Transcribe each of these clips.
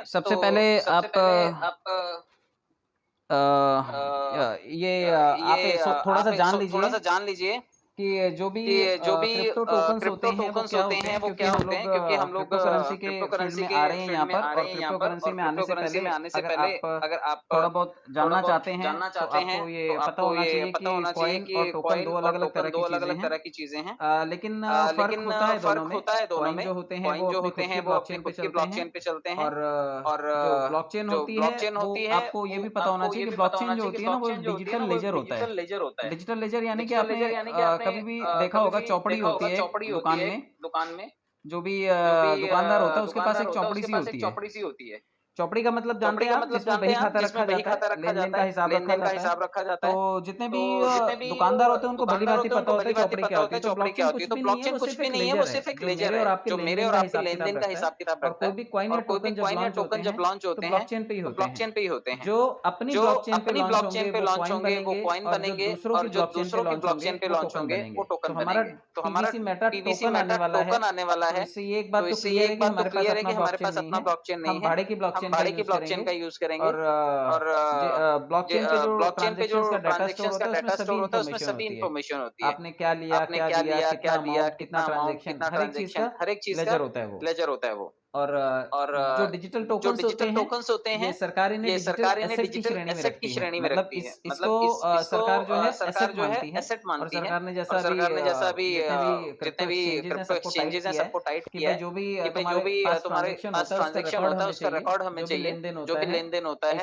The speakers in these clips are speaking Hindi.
सबसे पहले आप आप थोड़ा-सा जान लीजिए कि जो भी क्रिप्टो टोकन्स होते हैं वो क्या होते हैं, क्योंकि हम लोग क्रिप्टो करेंसी के फ़ील्ड में आ रहे हैं यहाँ पर, और क्रिप्टो करेंसी में आने से पहले अगर आप थोड़ा बहुत जानना चाहते हैं तो आपको ये पता होना चाहिए कि कॉइन और टोकन 2 अलग-अलग तरह की चीज़ें हैं। लेकिन फ़र्क होता है दोनों में। कॉइन जो होते हैं वो अपनी खुद की ब्लॉकचेन पे चलते हैं, और जो ब्लॉकचेन होती है वो आपको ये भी पता होना चाहिए कि ब्लॉकचेन जो होती है ना वो एक डिजिटल लेजर होता है। डिजिटल लेजर यानी कि आपने कभी भी देखा होगा, चौपड़ी होती है एक दुकान में, जो भी दुकानदार होता है उसके पास एक चौपड़ी सी होती है। चौपड़ी का मतलब जानते हैं आप, जिसमें बही खाता रखा जाता है, लेन-देन का हिसाब रखा जाता है। तो जितने भी दुकानदार होते हैं उनको भली-भाँति पता होता है चौपड़ी क्या होती है। तो ब्लॉकचेन कुछ भी नहीं है, वो सिर्फ़ एक लेजर है, जो मेरे और आपके लेन-देन का हिसाब-किताब रखता है। और कोई भी कॉइन या टोकन जब लॉन्च होते हैं, तो ब्लॉकचेन पे ही होते हैं। जो अपनी ब्लॉकचेन पे लॉन्च होंगे वो कॉइन बनेंगे, और जो दूसरों की ब्लॉकचेन पे लॉन्च होंगे वो टोकन बनेंगे। तो हमारा टीवीसी मेटा टोकन आने वाला है। तो इससे ये एक बात तो क्लियर है कि हमारे पास अपना ब्लॉकचेन नहीं है, हम भाड़े की ब्लॉकचेन का यूज़ करेंगे। और ब्लॉकचेन पे जो ट्रांज़ैक्शंस का डाटा स्टोर होता है उसमें सभी इन्फॉर्मेशन होती है। आपने क्या लिया, क्या दिया, कितना अमाउंट, कितना ट्रांज़ैक्शन, हर एक चीज़ का लेजर होता है वो। और जो डिजिटल टोकन्स होते हैं, ये सरकार इन्हें डिजिटल एसेट की श्रेणी में रखती है। मतलब इस इसको सरकार जो है एसेट मानती है, और सरकार ने जैसा अभी जितने भी क्रिप्टो एक्सचेंजेज़ हैं सबको टाइट किया है कि भाई जो भी तुम्हारे पास ट्रांज़ैक्शन होता है उसका रिकॉर्ड हमें चाहिए, जो भी लेन-देन होता है।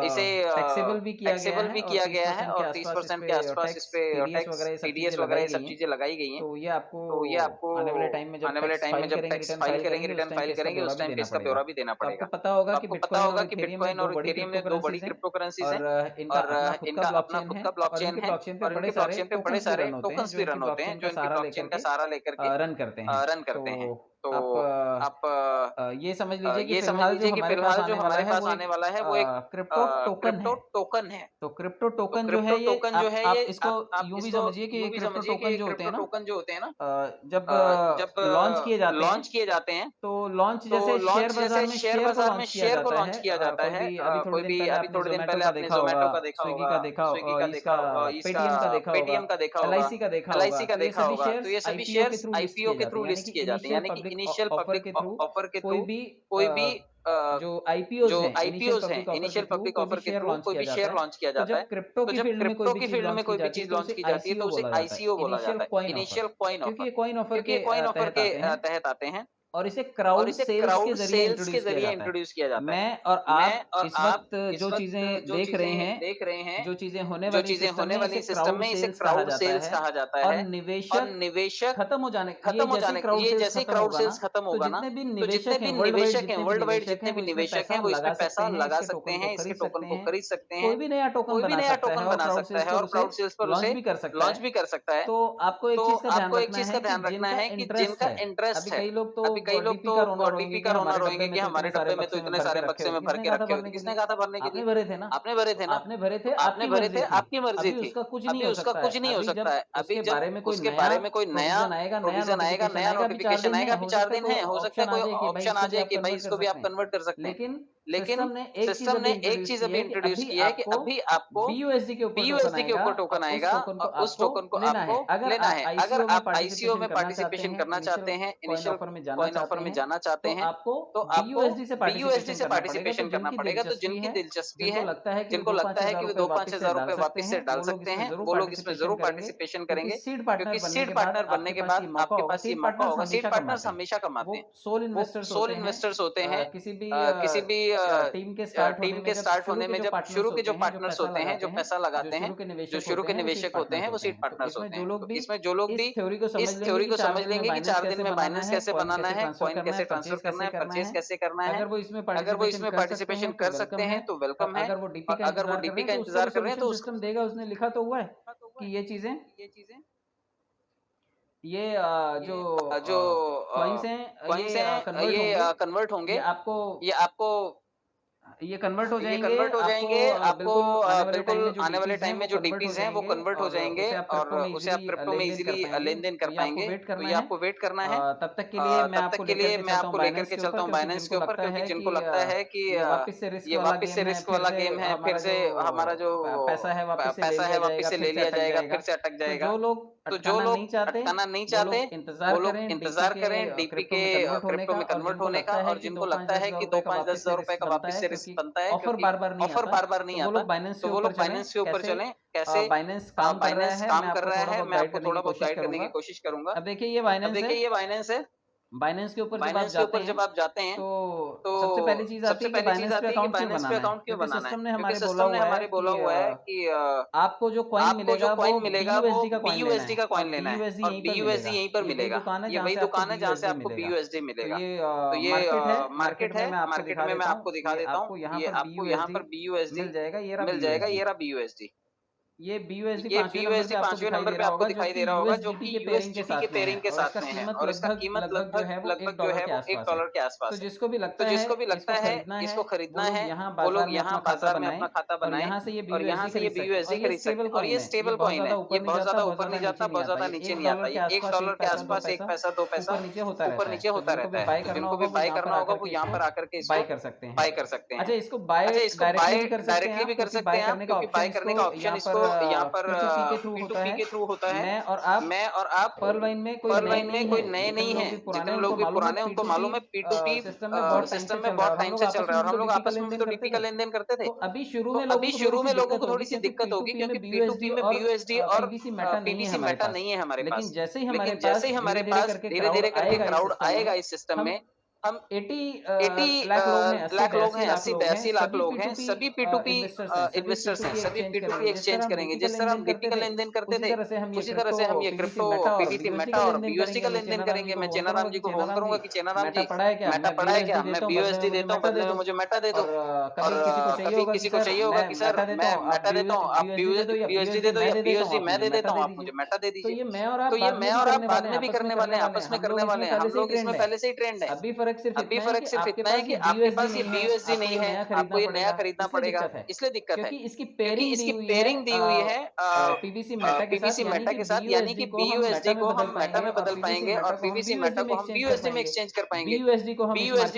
इसे टैक्सेबल भी किया गया है, और 30% के आसपास इस पे टैक्स, टीडीएस वगैरह ये सब चीज़ें लगाई गई हैं। तो ये आपको आने वाले टाइम में जब टैक्स फाइल करेंगे, रिटर्न फाइल करेंगे, उस टाइम पे इसका ब्यौरा भी देना पड़ेगा। तो आपको पता होगा कि बिटकॉइन और इथेरियम ये 2 बड़ी क्रिप्टो करेंसीज़ हैं, और इनका अपना खुद का ब्लॉकचेन है, और इनके ब्लॉकचेन पे बड़े सारे टोकन्स भी रन होते हैं, जो इनकी ब्लॉकचेन का सहारा लेकर के रन करते हैं। तो आप ये समझ लीजिए कि फ़िलहाल जो हमारे पास आने वाला है वो एक क्रिप्टो टोकन है। तो क्रिप्टो टोकन जो है ये आप इसको यूँ भी समझिए कि क्रिप्टो टोकन जो होते हैं ना, जब लॉन्च किए जाते हैं, तो लॉन्च जैसे शेयर बाज़ार में शेयर को लॉन्च किया जाता है। कोई भी अभी थोड़े दिन पहले आपने ज़ोमैटो का देखा होगा, स्विगी का देखा, इसका पेटीएम का देखा होगा, एलआईसी का देखा होगा। तो ये सभी शेयर्स आईपीओ के थ्रू लिस्ट किए जाते हैं, यानी कि इनिशियल पब्लिक ऑफर के थ्रू कोई भी जो आईपीओज़ हैं, इनिशियल पब्लिक ऑफर के थ्रू कोई भी शेयर लॉन्च किया जाता है। तो जब क्रिप्टो की फ़ील्ड में कोई भी चीज़ लॉन्च की जाती है तो उसे आईसीओ बोला जाता है, इनिशियल कॉइन ऑफर। क्योंकि ये कॉइन ऑफर के तहत आते हैं, और इसे क्राउड सेल्स के ज़रिए इंट्रोड्यूस किया जाता है। मैं और आप इस वक़्त जो चीज़ें देख रहे हैं, जो चीज़ें होने वाली सिस्टम में, इसे क्राउड सेल्स कहा जाता है। और निवेशक खत्म हो जाने, ये जैसे ही क्राउड सेल्स खत्म होगा ना, तो जितने भी निवेशक हैं वर्ल्ड वाइड, जितने भी निवेशक हैं वो इसमें पैसा लगा सकते हैं, इसके टोकन को खरीद सकते हैं। कोई भी नया टोकन बना सकता है और क्राउड सेल्स पर उसे लॉन्च भी कर सकता है। तो आपको एक चीज़ का ध्यान रखना है कि जिनका इंटरेस्ट है, अभी कई लोग तो डीपी का रोना रोएँगे कि हमारे डब्बे में तो इतने सारे बक्से में भर के रखे हो। किसने कहा था भरने के लिए? आपने भरे थे ना? आपने भरे थे, आपकी मर्ज़ी थी। अभी उसका कुछ नहीं हो सकता है। अभी जब उसके बारे में कोई नया प्रोविज़न आएगा, नया नोटिफ़िकेशन आएगा, अभी 4 दिन है, हो सकता है कोई ऑप्शन आ जाए कि भाई इसको भी आप कन्वर्ट कर सकते हैं। लेकिन सिस्टम ने एक चीज़ अभी इंट्रोड्यूस की है कि अभी आपको बीयूएसडी के ऊपर टोकन आएगा, और उस टोकन को आपको लेना है। अगर आप आईसीओ में पार्टिसिपेशन करना चाहते हैं, इनिशियल कॉइन ऑफर में जाना चाहते हैं, तो आपको बीयूएसडी से पार्टिसिपेशन करना पड़ेगा। तो जिनकी दिलचस्पी है, जिनको लगता है कि वो 2-5 हज़ार रुपए वापस से डाल सकते हैं, वो लोग इसमें ज़रूर पार्टिसिपेशन करेंगे, क्योंकि सीड पार्टनर बनने के बाद आपके पास ये मौका होगा। सीड पार्टनर्स हमेशा कमाते हैं। वो सोल इन्वेस्टर्स होते हैं। किसी भी टीम के स्टार्ट होने में जब शुरू के जो पार्टनर्स होते हैं, जो पैसा लगाते हैं, जो शुरू के निवेशक होते हैं, वो सीड पार्टनर्स होते हैं। तो इसमें जो लोग भी इस थ्योरी को समझ लेंगे कि 4 दिन में बाइनेंस कैसे बनाना है, कॉइन कैसे ट्रांसफर करना है, परचेज़ कैसे करना है, अगर वो इसमें पार्टिसिपेशन कर सकते हैं तो वेलकम है। और अगर वो डीपी का इंतज़ार कर रहे हैं तो उसको भी सॉल्यूशन सिस्टम देगा। उसने लिखा तो हुआ है कि ये चीज़ें, ये जो कॉइन्स हैं, ये कन्वर्ट होंगे। ये आपको ये कन्वर्ट हो जाएंगे आपको बिल्कुल आने वाले टाइम में जो डीपीज हैं वो कन्वर्ट हो जाएंगे और उसे आप क्रिप्टो में इजीली लेन देन कर पाएंगे। तो ये आपको वेट करना है। तब तक तब तक के लिए मैं आपको लेकर के चलता हूँ बाइनेंस के ऊपर, क्योंकि जिनको लगता है कि ये वापस से रिस्क वाला गेम है, फिर से हमारा जो पैसा है वापस से ले लिया जाएगा, फिर से अटक जाएगा। तो जो लोग अटकाना नहीं चाहते वो लोग इंतजार करें डीपी के क्रिप्टो में कन्वर्ट होने का। और जिनको लगता है कि 2-5-10 हजार रुपए का वापस से रिस्क बनता है, क्योंकि ऑफर बार बार नहीं आता, तो वो लोग बाइनेंस के ऊपर चलें। कैसे बाइनेंस काम कर रहा है, मैं आपको थोड़ा बहुत गाइड करने की कोशिश करूंगा। अब देखिए ये बाइनेंस है। बाइनेंस के ऊपर जब आप जाते हैं तो सबसे पहली चीज आती है कि बाइनेंस पे अकाउंट क्यों बनाना है। सिस्टम ने क्योंकि हमारे बोला हुआ है कि आपको जो कॉइन मिलेगा वो BUSD का कॉइन लेना लेना है है, और BUSD यहीं पर मिलेगा। ये वही दुकान है जहाँ से आपको BUSD मिलेगा। तो ये मार्केट है, मार्केट में मैं आपको दिखा देता हूँ। ये आपको यहाँ पर BUSD मिल जाएगा। ये रहा BUSD। ये BUSD ये 5वें BUSD 5वें नंबर पे आपको दिखाई दे रहा होगा, जो कि USDT के पेयरिंग के साथ में है, और इसका कीमत लगभग जो है वो $1 के आसपास तो है। जिसको भी तो जिसको भी लगता है इसको खरीदना है, वो लोग यहाँ बाजार में अपना खाता बनाएं और यहाँ से ये BUSD खरीद सकते हैं। और ये स्टेबल कॉइन है, ये बहुत ज्यादा ऊपर नहीं जाता, बहुत ज्यादा नीचे नहीं आता। ये $1 के आसपास 1 पैसा 2 पैसा ऊपर नीचे होता रहता है। तो जिनको भी बाय करना होगा वो यहाँ पर आकर के इसको बाय कर सकते हैं। अच्छा, इसको बाय डायरेक्टली भी कर सकते हैं आप, क्योंकि बाय करने का ऑप्शन इसको यहाँ पर P2P के थ्रू होता है। मैं और आप पर्ल वाइन में कोई नए नहीं है। जितने लोग भी पुराने उनको मालूम है P2P सिस्टम में बहुत टाइम से चल रहा है, और हम लोग आपस में भी तो डीपी का लेन देन करते थे। तो अभी शुरू में लोगों को थोड़ी सी दिक्कत होगी, क्योंकि P2P में BUSD और PBC मेटा नहीं है हमारे पास। लेकिन जैसे ही हमारे पास धीरे धीरे करके क्राउड आएगा इस सिस्टम में। हम 80 लाख लोग हैं, 80 लाख लोग हैं, सभी P2P इन्वेस्टर्स हैं, सभी P2P एक्सचेंज करेंगे। जिस तरह हम डीपी का लेन देन करते थे, उसी तरह से हम ये क्रिप्टो PBC मेटा और BUSD का लेन देन करेंगे। मैं चेनाराम जी को फोन करूंगा कि चेनाराम जी, मेटा पड़ा है क्या? मैं BUSD देता हूँ, बदले में मुझे मेटा दे दो। और कभी किसी को चाहिए होगा कि सर मैं मेटा देता हूँ, आप BUSD दे दो, या BUSD मैं दे देता हूँ, आप मुझे मेटा दे दीजिए। तो ये मैं और आप बाद में भी करने वाले हैं, आपस में करने वाले हैं। हम लोग इसमें पहले से ही ट्रेंड है। अभी फर्क सिर्फ इतना है कि आपके पास ये BUSD नहीं है, आपको ये नया खरीदना पड़ेगा, इसलिए दिक्कत है। क्योंकि इसकी पेयरिंग दी हुई है PBC मेटा के साथ, यानी कि BUSD को हम मेटा में बदल पाएंगे और PBC मेटा को हम BUSD में एक्सचेंज कर पाएंगे। BUSD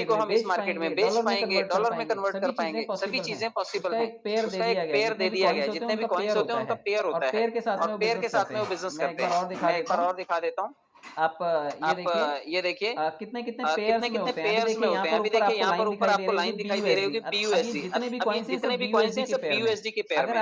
को हम इस मार्केट में बेच पाएंगे, डॉलर में कन्वर्ट कर पाएंगे। सभी चीजें पॉसिबल है। उसका एक पेयर दे दिया गया है। जितने भी कॉइन्स होते हैं उनका पेयर होता है, और पेयर के साथ में वो बिजनेस करते हैं। मैं एक बार और दिखा देता हूँ। आप ये देखिए कितने पेयर्स में होते हैं। अभी देखिए यहाँ पर ऊपर आपको लाइन दिखाई दे रही होगी BUSD। जितने भी कॉइन्स हैं सब BUSD के पेयर में। अगर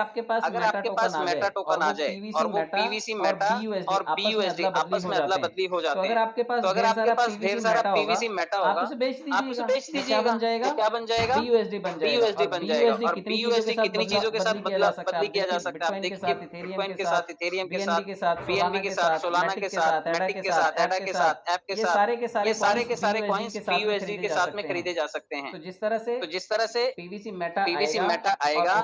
आपके पास मेटा टोकन आ जाए और वो PVC मेटा और BUSD आपस में अदला बदली हो जाते हैं, तो अगर आपके पास ढेर सारा PVC मेटा होगा, आप उसे बेच दीजिएगा। क्या बन जाएगा? BUSD बन जाएगा। और BUSD कितनी चीजों के साथ बदली किया जा सकता है। आप देखिए बिटकॉइन के साथ, इथेरियम के साथ, BNB के साथ, सोलाना के साथ, मैटिक के साथ, एडा के साथ, ऐप के साथ, ये सारे कॉइन्स BUSD के साथ में खरीदे जा सकते हैं। तो जिस तरह से PVC मेटा आएगा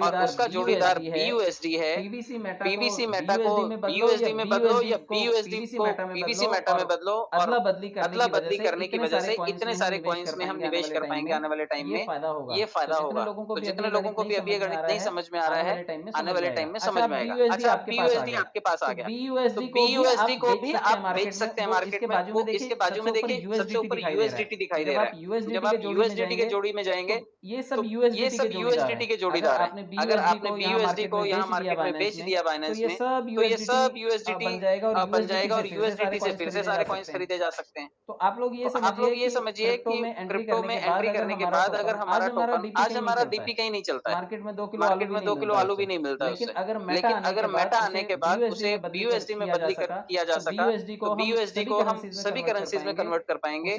और उसका जोड़ीदार BUSD है। PVC मेटा को BUSD में बदलो या BUSD को PVC मेटा में बदलो, और अदला बदली करने की वजह से इतने सारे कॉइन्स में हम निवेश कर पाएंगे आने वाले टाइम में। ये फायदा होगा। तो जितने लोगों को भी अभी ये गणित नहीं समझ में आ रहा है, आने वाले टाइम में समझ में आएगा। अच्छा, BUSD आपके पास आ गया, तो BUSD को भी आप बेच सकते हैं मार्केट में। वो इसके बाजू में देखिए सबसे ऊपर USDT दिखाई दे रहा है। जब आप USDT के जोड़ी में जाएंगे ये सब USDT के जोड़ीदार हैं। अगर आपने BUSD को यहाँ मार्केट में बेच दिया बाइनेंस में, तो ये सब USDT बन जाएगा और USDT से फिर से सारे कॉइन्स खरीदे जा सकते हैं। तो आप लोग ये समझिए कि क्रिप्टो में एंट्री करने के बाद अगर हमारा टोकन, आज हमारा डीपी कहीं नहीं चलता है, मार्केट में 2 किलो आलू भी नहीं मिलता है उससे। लेकिन अगर मेटा आने के बाद उसे BUSD में बदली किया जा सका, तो BUSD को हम सभी करेंसीज में कन्वर्ट कर पाएंगे।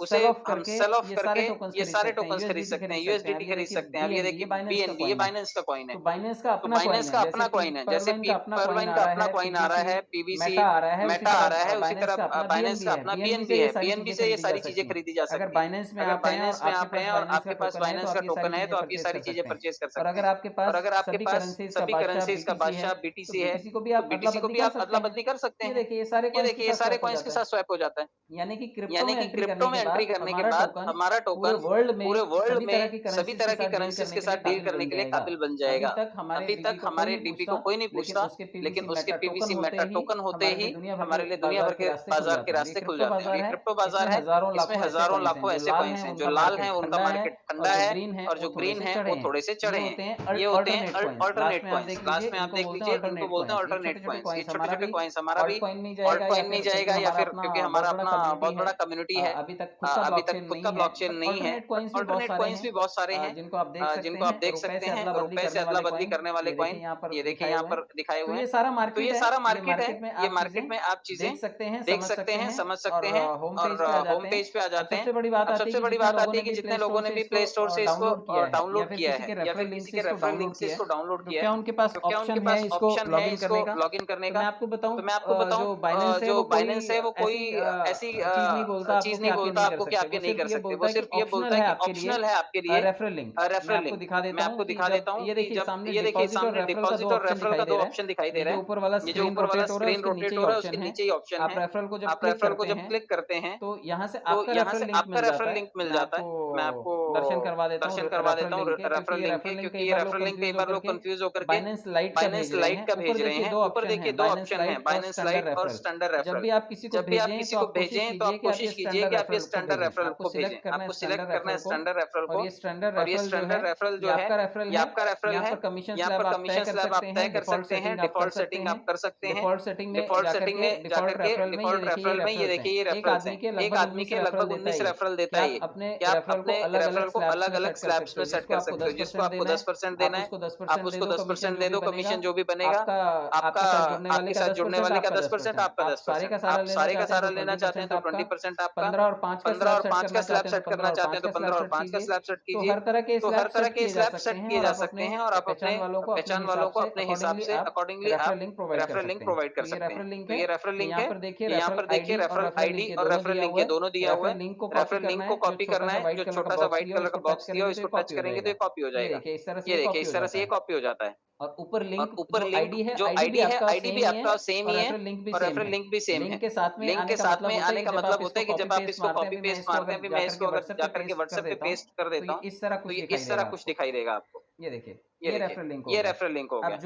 उसे हम सेल ऑफ करके ये सारे टोकन्स खरीद सकते हैं, USDT खरीद सकते हैं। अब ये देखिए BNB, ये बाइनेंस का कॉइन है। बाइनेंस का अपना कॉइन है। जैसे पर्लवाइन का अपना कॉइन आ रहा है, PVC मेटा आ रहा है, उसी तरह बाइनेंस का अपना BNB है। BNB से ये सारी चीजें खरीदी जा सकती है। अगर बाइनेंस में आप हैं और आपके पास बाइनेंस का टोकन है, तो आप ये सारी चीजें परचेज कर सकते हैं। और अगर आपके पास सभी करेंसीज का बादशाह BTC है, तो BTC को भी आप अदला बदली कर सकते हैं। ये देखिए ये कि ये सारे कॉइन्स के साथ स्वैप हो जाता है। यानी कि यानी कि क्रिप्टो में एंट्री करने के बाद हमारा टोकन पूरे वर्ल्ड में सभी तरह की करेंसीज के साथ डील करने के लिए काबिल बन जाएगा। अभी तक हमारे डीपी को कोई नहीं पूछता, लेकिन उसके पीवीसी मेटा टोकन होते ही हमारे लिए दुनिया भर के बाजार के रास्ते खुल जाते हैं। ये क्रिप्टो बाजार है, इसमें हजारों लाखों ऐसे कॉइन्स हैं। जो लाल हैं उनका मार्केट ठंडा है, और जो ग्रीन है वो थोड़े से चढ़े हैं। ये होते हैं अल्टरनेट कॉइन्स। लास्ट में आप देख लीजिए, इनको बोलते हैं अल्टरनेट कॉइन्स। ये छोटे छोटे कॉइन्स हमारा भी ऑल्ट कॉइन नहीं जाएगा, या फिर क्योंकि हमारा अपना बहुत बड़ा कम्युनिटी है। अभी तक खुद का ब्लॉकचेन नहीं है। अल्टरनेट कॉइन्स भी बहुत सारे हैं जिनको आप देख सकते हैं। रुपए से अदला बदली करने वाले कॉइन ये देखिए यहाँ पर दिखाए हुए हैं। तो ये सारा मार्केट है। ये मार्केट में आप चीजें देख सकते हैं, समझ सकते हैं, और होम पेज पे आ जाते हैं। अब सबसे बड़ी बात आती है कि जितने लोगों ने भी प्ले स्टोर से इसको डाउनलोड किया है, या फिर किसी के रेफरल लिंक से इसको डाउनलोड किया है, क्या उनके पास ऑप्शन है इसको लॉग इन करने का? मैं आपको बताऊं, तो मैं आपको बताऊं, जो बाइनेंस है वो कोई ऐसी चीज नहीं बोलता आपको कि आप ये नहीं कर सकते। वो सिर्फ ये बोलता है कि ऑप्शनल है आपके लिए रेफरल लिंक। मैं आपको दिखा देता हूँ। ये देखिए सामने डिपॉजिट और रेफरल का दो ऑप्शन दिखाई दे रहा है। ये जो ऊपर वाला स्क्रीन रोटेट हो रहा है उसके नीचे ही ऑप्शन है। आप रेफरल को जब क्लिक करते हैं तो यहाँ से आपका रेफरल लिंक मिल जाता है। मैं आपको दर्शन करवा देता हूँ रेफरल लिंक के, क्योंकि ये रेफरल लिंक कई बार लोग कंफ्यूज होकर के बाइनेंस लाइट का भेज रहे हैं। ऊपर देखिए दो ऑप्शन है, बाइनेंस लाइट और स्टैंडर्ड रेफरल। जब भी आप किसी को भेजें तो आप कोशिश कीजिए कि आप ये स्टैंडर्ड रेफरल को भेजें। आपको सिलेक्ट करना है स्टैंडर्ड रेफरल को, और ये स्टैंडर्ड रेफरल जो है ये आपका रेफरल है। यहाँ पर कमीशन स्लैब आप तय कर सकते हैं, डिफॉल्ट सेटिंग आप कर सकते हैं। डिफॉल्ट सेटिंग में जाकर के डिफॉल्ट रेफरल में ये देखिए ये रेफरल्स हैं। एक आदमी के लगभग 19 रेफरल देता है। क्या आप अपने रेफरल को अलग अलग स्लैब्स में सेट कर सकते हो। जिसको आपको 10% देना है आप उसको 10% दे दो, कमीशन जो भी बनेगा आपका आपके साथ जुड़ने वाले का 10%, आपका 10%। आप सारे का सारा लेना चाहते हैं तो 20% आपका। 15 और 5 का स्लैब सेट करना चाहते हैं तो 15 और 5 का स्लैब सेट कीजिए। तो हर तरह के स्लैब सेट किए जा सकते हैं, और आप अपने पहचान वालों को अपने हिसाब से अकॉर्डिंगली आप रेफरल लिंक प्रोवाइड कर सकते हैं। तो ये रेफरल लिंक है। यहाँ पर देखिए रेफरल आईडी और रेफरल लिंक ये दोनों दिया हुआ है। रेफरल लिंक को कॉपी करना है, जो छोटा सा व्हाइट कलर का बॉक्स दिया है इसको टच करेंगे तो ये कॉपी हो जाएगा। ये देखिए इस तरह से ये कॉपी हो जाता है। और ऊपर लिंक जो आईडी है आईडी भी आपका सेम ही है, और रेफरल लिंक भी सेम है। लिंक के साथ में आने का मतलब होता है कि जब आप इसको कॉपी पेस्ट मारते हैं, मैं इसको अगर जाकर के व्हाट्सएप पे पेस्ट कर देता हूँ तो ये इस तरह कुछ दिखाई देगा आपको। ये देखिए ये रेफरल लिंक हो गया। अब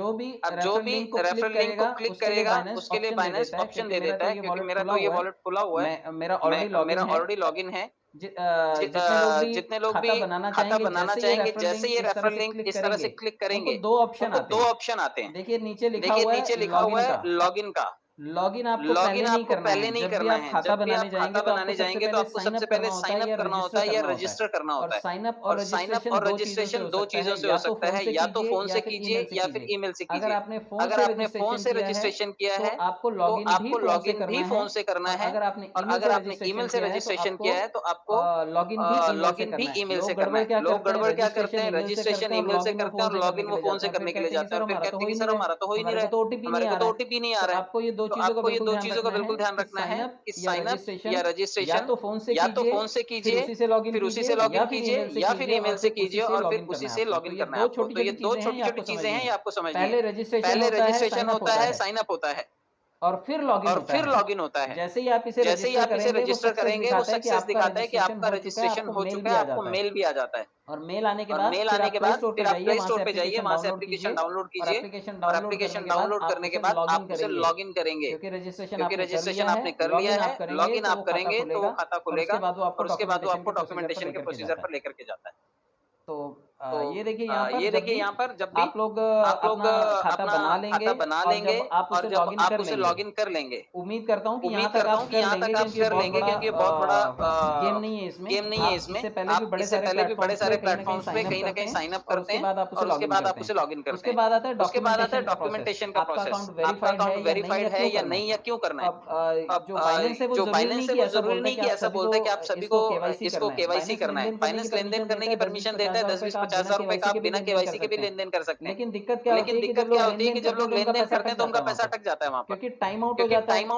जो भी रेफरल लिंक को क्लिक करेगा उसके लिए बाइनेंस ऑप्शन दे देता है, क्योंकि मेरा तो ये वॉलेट खुला हुआ है, मेरा ऑलरेडी लॉगिन है। जितने लोग भी खाता बनाना चाहेंगे, जैसे ये रेफरल लिंक इस तरह से क्लिक करेंगे दो ऑप्शन आते हैं। देखिए नीचे लिखा हुआ है लॉगिन का। लॉगिन आपको पहले नहीं करना है। खाता बनाने जाएंगे तो आपको सबसे पहले साइन अप करना होता है या रजिस्टर करना होता है। साइन अप और रजिस्ट्रेशन दो चीजों से हो सकता है, या तो फोन से कीजिए या फिर ईमेल से कीजिए। अगर आपने फोन से रजिस्ट्रेशन किया है तो आपको लॉगिन भी फोन से करना है, और अगर आपने ईमेल से रजिस्ट्रेशन किया है तो आपको लॉगिन भी ईमेल से करना है। लोग गड़बड़ क्या करते हैं, रजिस्ट्रेशन ईमेल से करते हैं और लॉगिन वो फोन से करने के लिए जाते हैं, और फिर कहते हैं कि सर हमारा तो हो ही नहीं रहा है, हमारे को तो ओटीपी नहीं आ रहा है। आपको ये तो आपको ये दो चीजों का बिल्कुल ध्यान रखना है कि साइन अप या रजिस्ट्रेशन या तो फोन से कीजिए, फिर उसी से लॉगिन कीजिए, या फिर ईमेल से कीजिए और फिर उसी से लॉगिन करना है आपको। तो ये दो छोटी छोटी चीजें हैं, ये आपको समझनी है। पहले रजिस्ट्रेशन होता है, साइन अप होता है, और फिर लॉगिन होता है। जैसे ही आप इसे रजिस्टर करेंगे वो सक्सेस दिखाता है कि आपका रजिस्ट्रेशन हो चुका है, आपको मेल भी आ जाता है। और मेल आने के बाद फिर आप प्ले स्टोर पे जाइए, वहां से एप्लीकेशन डाउनलोड कीजिए, और एप्लीकेशन डाउनलोड करने के बाद आप उसे लॉगिन करेंगे, क्योंकि रजिस्ट्रेशन आपने कर लिया है। लॉगिन आप करेंगे तो वो खाता खुलेगा, और उसके बाद वो आपको डॉक्यूमेंटेशन के प्रोसीजर पर लेकर के जाता है। तो ये देखिए यहाँ पर जब भी आप लोग अपना खाता बना लेंगे और जब आप उसे लॉगिन कर लेंगे, उम्मीद करता हूँ कि यहाँ तक आप कर लेंगे, क्योंकि बहुत बड़ा गेम नहीं है इसमें। इससे पहले भी बड़े सारे प्लेटफॉर्म्स पे कहीं ना कहीं साइन अप करते हैं, और उसके बाद आप उसे लॉगिन करते हैं। उसके बाद आता है डॉक्यूमेंटेशन का प्रोसेस। आपका अकाउंट वेरीफाइड है या नहीं, या क्यों करना है। अब जो बाइनेंस है वो जरूरी नहीं कि ऐसा बोलता है कि आप सभी को इसको केवाईसी करना है। बाइनेंस लेन देन करने की परमिशन देता है, 10-20-50 हज़ार रुपए का आप बिना केवाईसी के भी लेन देन कर सकते हैं। लेकिन दिक्कत क्या होती है कि जब लोग लेन देन करते हैं तो उनका पैसा अटक जाता है वहां पर, क्योंकि टाइम आउट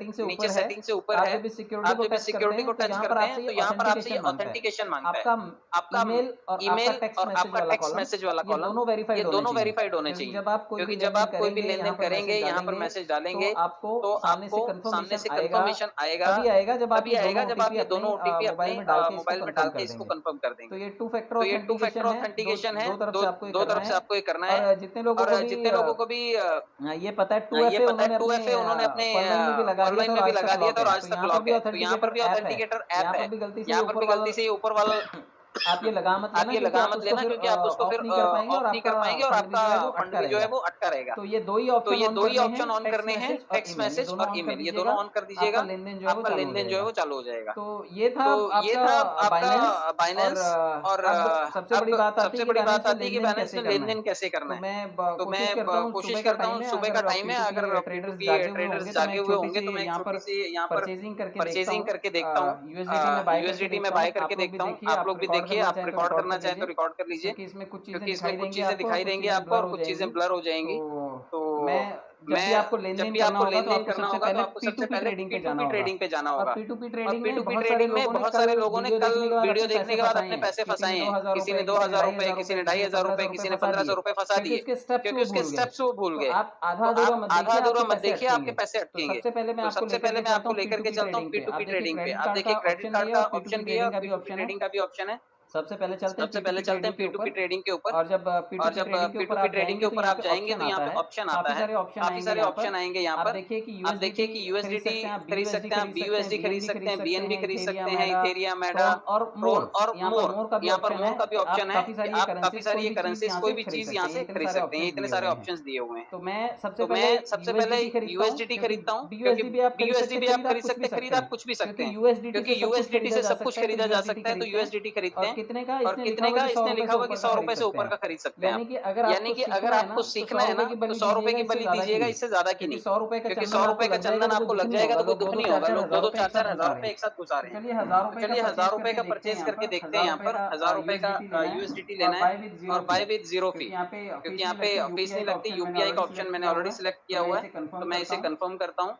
सेटिंग से नीचे ऊपर है, सेटिंग से ऊपर है, आप जब इस सिक्योरिटी आप को जब इस टच करते सिक्योरिटी हैं को तो टच यहाँ पर करते हैं आपसे तो ये यहाँ पर आपसे ये ऑथेंटिकेशन मांगता है। ऑथेंटिकेशन मांगता है। आपका आपका ईमेल और आपका ईमेल टेक्स्ट और मैसेज आपका वाला टेक्स्ट कॉलम मैसेज वाला ये कॉलम दोनों ये वेरीफाइड होने दोनों चाहिए, वेरीफाइड होने क्योंकि चाहिए, जब आप कोई भी क्योंकि जब लेन-देन आप कोई भी करेंगे, यहाँ लेन-देन पर करेंगे, मैसेज यहाँ पर डालेंगे, मैसेज तो डालेंगे, आपको तो सामने से आपको सामने कंफर्मेशन से आएगा, कंफर्मेशन आएगा, तभी आएगा जब आप तभी ये दोनों आएगा जब आप ओटीपी ये अपने दोनों ओटीपी मोबाइल अपने में डाल के इसको मोबाइल में कंफर्म डाल के कर इसको देंगे। कंफर्म कर तो देंगे। ये टू फैक्टर तो ये टू फैक्टर ऑथेंटिकेशन है, ऑथेंटिकेशन है, दो तरफ दो से आपको ये दो करना तरफ से है। आपको ये करना है। और जितने लोगों और को भी जितने लोगों को भी ये पता है ये 2FA पता है उन्होंने अपने 2FA उन्होंने अपने कॉल लाइन में भी लगा कॉल दिया लाइन था और में भी आज तक लगा दिया लॉक था और है। आज तो तक यहाँ पर लॉक भी है, तो यहाँ पर ऑथेंटिकेटर भी ऐप है, ऑथेंटिकेटर यहाँ ऐप पर है, भी गलती से ये यहाँ पर ऊपर भी वाला गलती से ये ऊपर वाला आप ये लगा मत आप लेना, ये क्योंकि लगा आप मत उसको लेना, फिर क्योंकि आप उसको ऑफ फिर नहीं कर पाएंगे और ऑफ नहीं कर आपका पाएंगे और फंड आपका जो है वो अटका फंड भी जो है रहेगा। वो अटका रहेगा। तो ये दो ही तो ऑप्शन ये ऑन दो ही करने हैं, ऑप्शन ऑन टेक्स्ट करने हैं, मैसेज और टेक्स्ट ईमेल, ये मैसेज दोनों और ऑन कर ईमेल, ये दोनों दीजिएगा, ऑन कर आपका दीजिएगा, लेन-देन जो है वो आपका चालू हो लेन-देन जो है जाएगा। वो चालू हो जाएगा। तो ये था तो ये आपका था आपका बाइनेंस। और बाइनेंस और अब सबसे अब बड़ी बात आती है सबसे कि बड़ी बात बाइनेंस में आती है कि लेन-देन बैलेंस कैसे में करना है। लेन-देन कैसे करना तो है। मैं तो मैं कोशिश करता हूँ, कोशिश सुबह का करता हूँ, टाइम है, सुबह का अगर टाइम है, P2P अगर ट्रेडर्स P2P जागे हुए ट्रेडर्स होंगे तो मैं जागे एक हुए होंगे छोटी-सी तो मैं एक यहाँ पर छोटी सी यहाँ पर परचेजिंग करके देखता परचेजिंग हूँ। करके देखता हूँ। यूएसडीटी में बाय करके यूएसडीटी में देखता बाय हूँ। करके आप लोग भी देखता हूँ, देखिए, आप आप लोग भी रिकॉर्ड देखिए, करना आप चाहें तो रिकॉर्ड रिकॉर्ड करना कर चाहें तो लीजिए, रिकॉर्ड कर लीजिए, क्योंकि इसमें कुछ चीज़ें क्योंकि इसमें दिखाई कुछ देंगी चीजें आपको और दिखाई कुछ देंगी चीज़ें आपको ब्लर और हो कुछ चीजें जाएँगी। ब्लर हो तो जाएंगी। मैं जब भी आपको लेन-देन करना होगा तो आपको सबसे पहले P2P ट्रेडिंग पे जाना होगा। और P2P ट्रेडिंग में बहुत सारे लोगों ने कल वीडियो देखने के बाद अपने पैसे फंसाए हैं। किसी ने 2000 रुपए, किसी ने 2500 रुपए, किसी ने 1500 रुपए फंसा दिए, क्योंकि उसके स्टेप्स वो भूल गए। आप आधा तो अधूरा आप मत आधा देखिए, अधूरा आपके मत देखिए, आपके पैसे तो अटकेंगे। सबसे पहले मैं तो आपको सबसे पहले मैं आपको लेकर के चलता हूँ P2P P2P ट्रेडिंग पे। आप आप देखिए देखिए क्रेडिट कार्ड का ऑप्शन भी है और P2P P2P ट्रेडिंग का भी ऑप्शन है। सबसे पहले चलते हैं P2P ट्रेडिंग के ऊपर। और जब और P2P जब ट्रेडिंग के ऊपर P2P आप ट्रेडिंग के जाएंगे तो ऊपर यहाँ आप पे जाएंगे ऑप्शन तो यहाँ आता पे है, ऑप्शन आता काफी है, सारे ऑप्शन काफी आएंगे सारे यहाँ ऑप्शन आएंगे यहाँ आप पर। देखिए कि आप देखिए कि USDT खरीद सकते हैं, आप BUSD खरीद सकते हैं, BNB खरीद सकते हैं, इथेरियम, मैडा, और ट्रोन और यहाँ पर मोर का भी यहाँ पर ऑप्शन मोर का भी है। ऑप्शन आप है काफी कि सारी ये आप काफी करेंसीज सारी कोई ये भी चीज करेंसीज यहाँ कोई से भी खरीद चीज सकते यहाँ हैं, से इतने खरीद सारे सकते हैं, ऑप्शंस इतने दिए सारे हुए हैं। ऑप्शंस दिए हुए हैं। तो मैं सबसे तो पहले मैं सबसे पहले USDT खरीदता हूँ, USDT क्योंकि खरीदता हूँ, क्योंकि BUSD भी आप खरीद BUSD सकते भी हैं, आप खरीद सकते हैं, खरीद आप कुछ भी सकते हैं, क्योंकि USDT से सब कुछ खरीदा जा सकता है, तो USDT खरीदते और हैं। कितने का और इसने लिखा कितने हुआ का कि 100 इसने रुपए लिखा से हुआ कि ऊपर का 100 खरीद रुपए से सकते ऊपर हैं। का खरीद सकते हैं यानी आप। कि अगर यानी कि अगर आपको सीखना है ना तो 100 रुपए की बलि दीजिएगा, इससे ज्यादा की क्योंकि नहीं। 100 रुपए का क्योंकि चंदन 100 रुपए का चंदन आपको लग जाएगा तो कोई दुख नहीं होगा। लोग 2-2 4-4 हजार रुपए एक साथ घुसा रहे हैं। चलिए 1000 तो रुपए का चलिए 1000 रुपए का परचेज परचेज करके देखते हैं यहाँ यहाँ पर। पर 1000 रुपए का USDT USDT लेना लेना है है और और बाय विद जीरो फी, क्योंकि यहाँ पे क्योंकि यहाँ पे फीस नहीं लगती। UPI का ऑप्शन मैंने ऑलरेडी सिलेक्ट किया हुआ है, तो मैं इसे कंफर्म करता हूँ।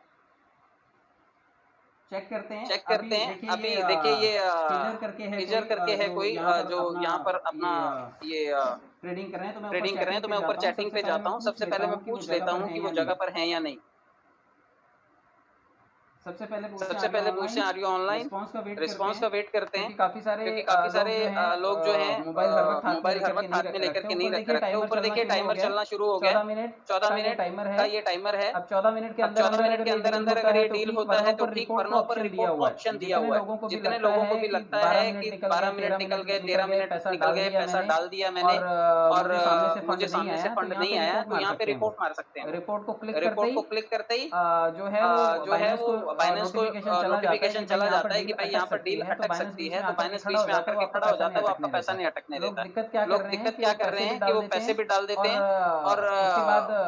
चेक करते हैं। चेक करते हैं। अभी देखिए ये फीचर करके है कोई जो यहाँ पर अपना ये ट्रेडिंग कर रहे हैं, तो मैं ट्रेडिंग कर रहे हैं, तो मैं ऊपर चैटिंग पे जाता हूँ। सबसे पहले मैं पूछ लेता हूँ कि वो जगह पर है या नहीं। सबसे पहले पूछते हैं आर यू ऑनलाइन। रिस्पॉन्स का वेट करते हैं, काफी सारे लोग जो हैं मोबाइल हर वक्त हाथ में लेकर के नहीं रखते। ऊपर देखिए टाइमर चलना शुरू हो गया। 14 मिनट का ये टाइमर है। अब 14 मिनट के अब 14 मिनट के अंदर अगर ये डील होता है तो ठीक, वरना ऊपर रिपोर्ट का ऑप्शन दिया हुआ है। जितने लोगों को भी लगता है कि 12 मिनट निकल गए, 13 मिनट निकल गए, पैसा डाल दिया मैंने और मुझे सामने से फंड नहीं आया, तो यहाँ पे रिपोर्ट मार सकते हैं। रिपोर्ट को क्लिक करते ही जो है वो बाइनेंस को नोटिफिकेशन चला जाता है कि भाई यहाँ पर डील अटक सकती है। तो बाइनेंस बीच में आकर के खड़ा हो जाता है, वो आपका पैसा नहीं अटकने देता। लोग दिक्कत क्या कर रहे हैं कि वो पैसे भी डाल देते हैं और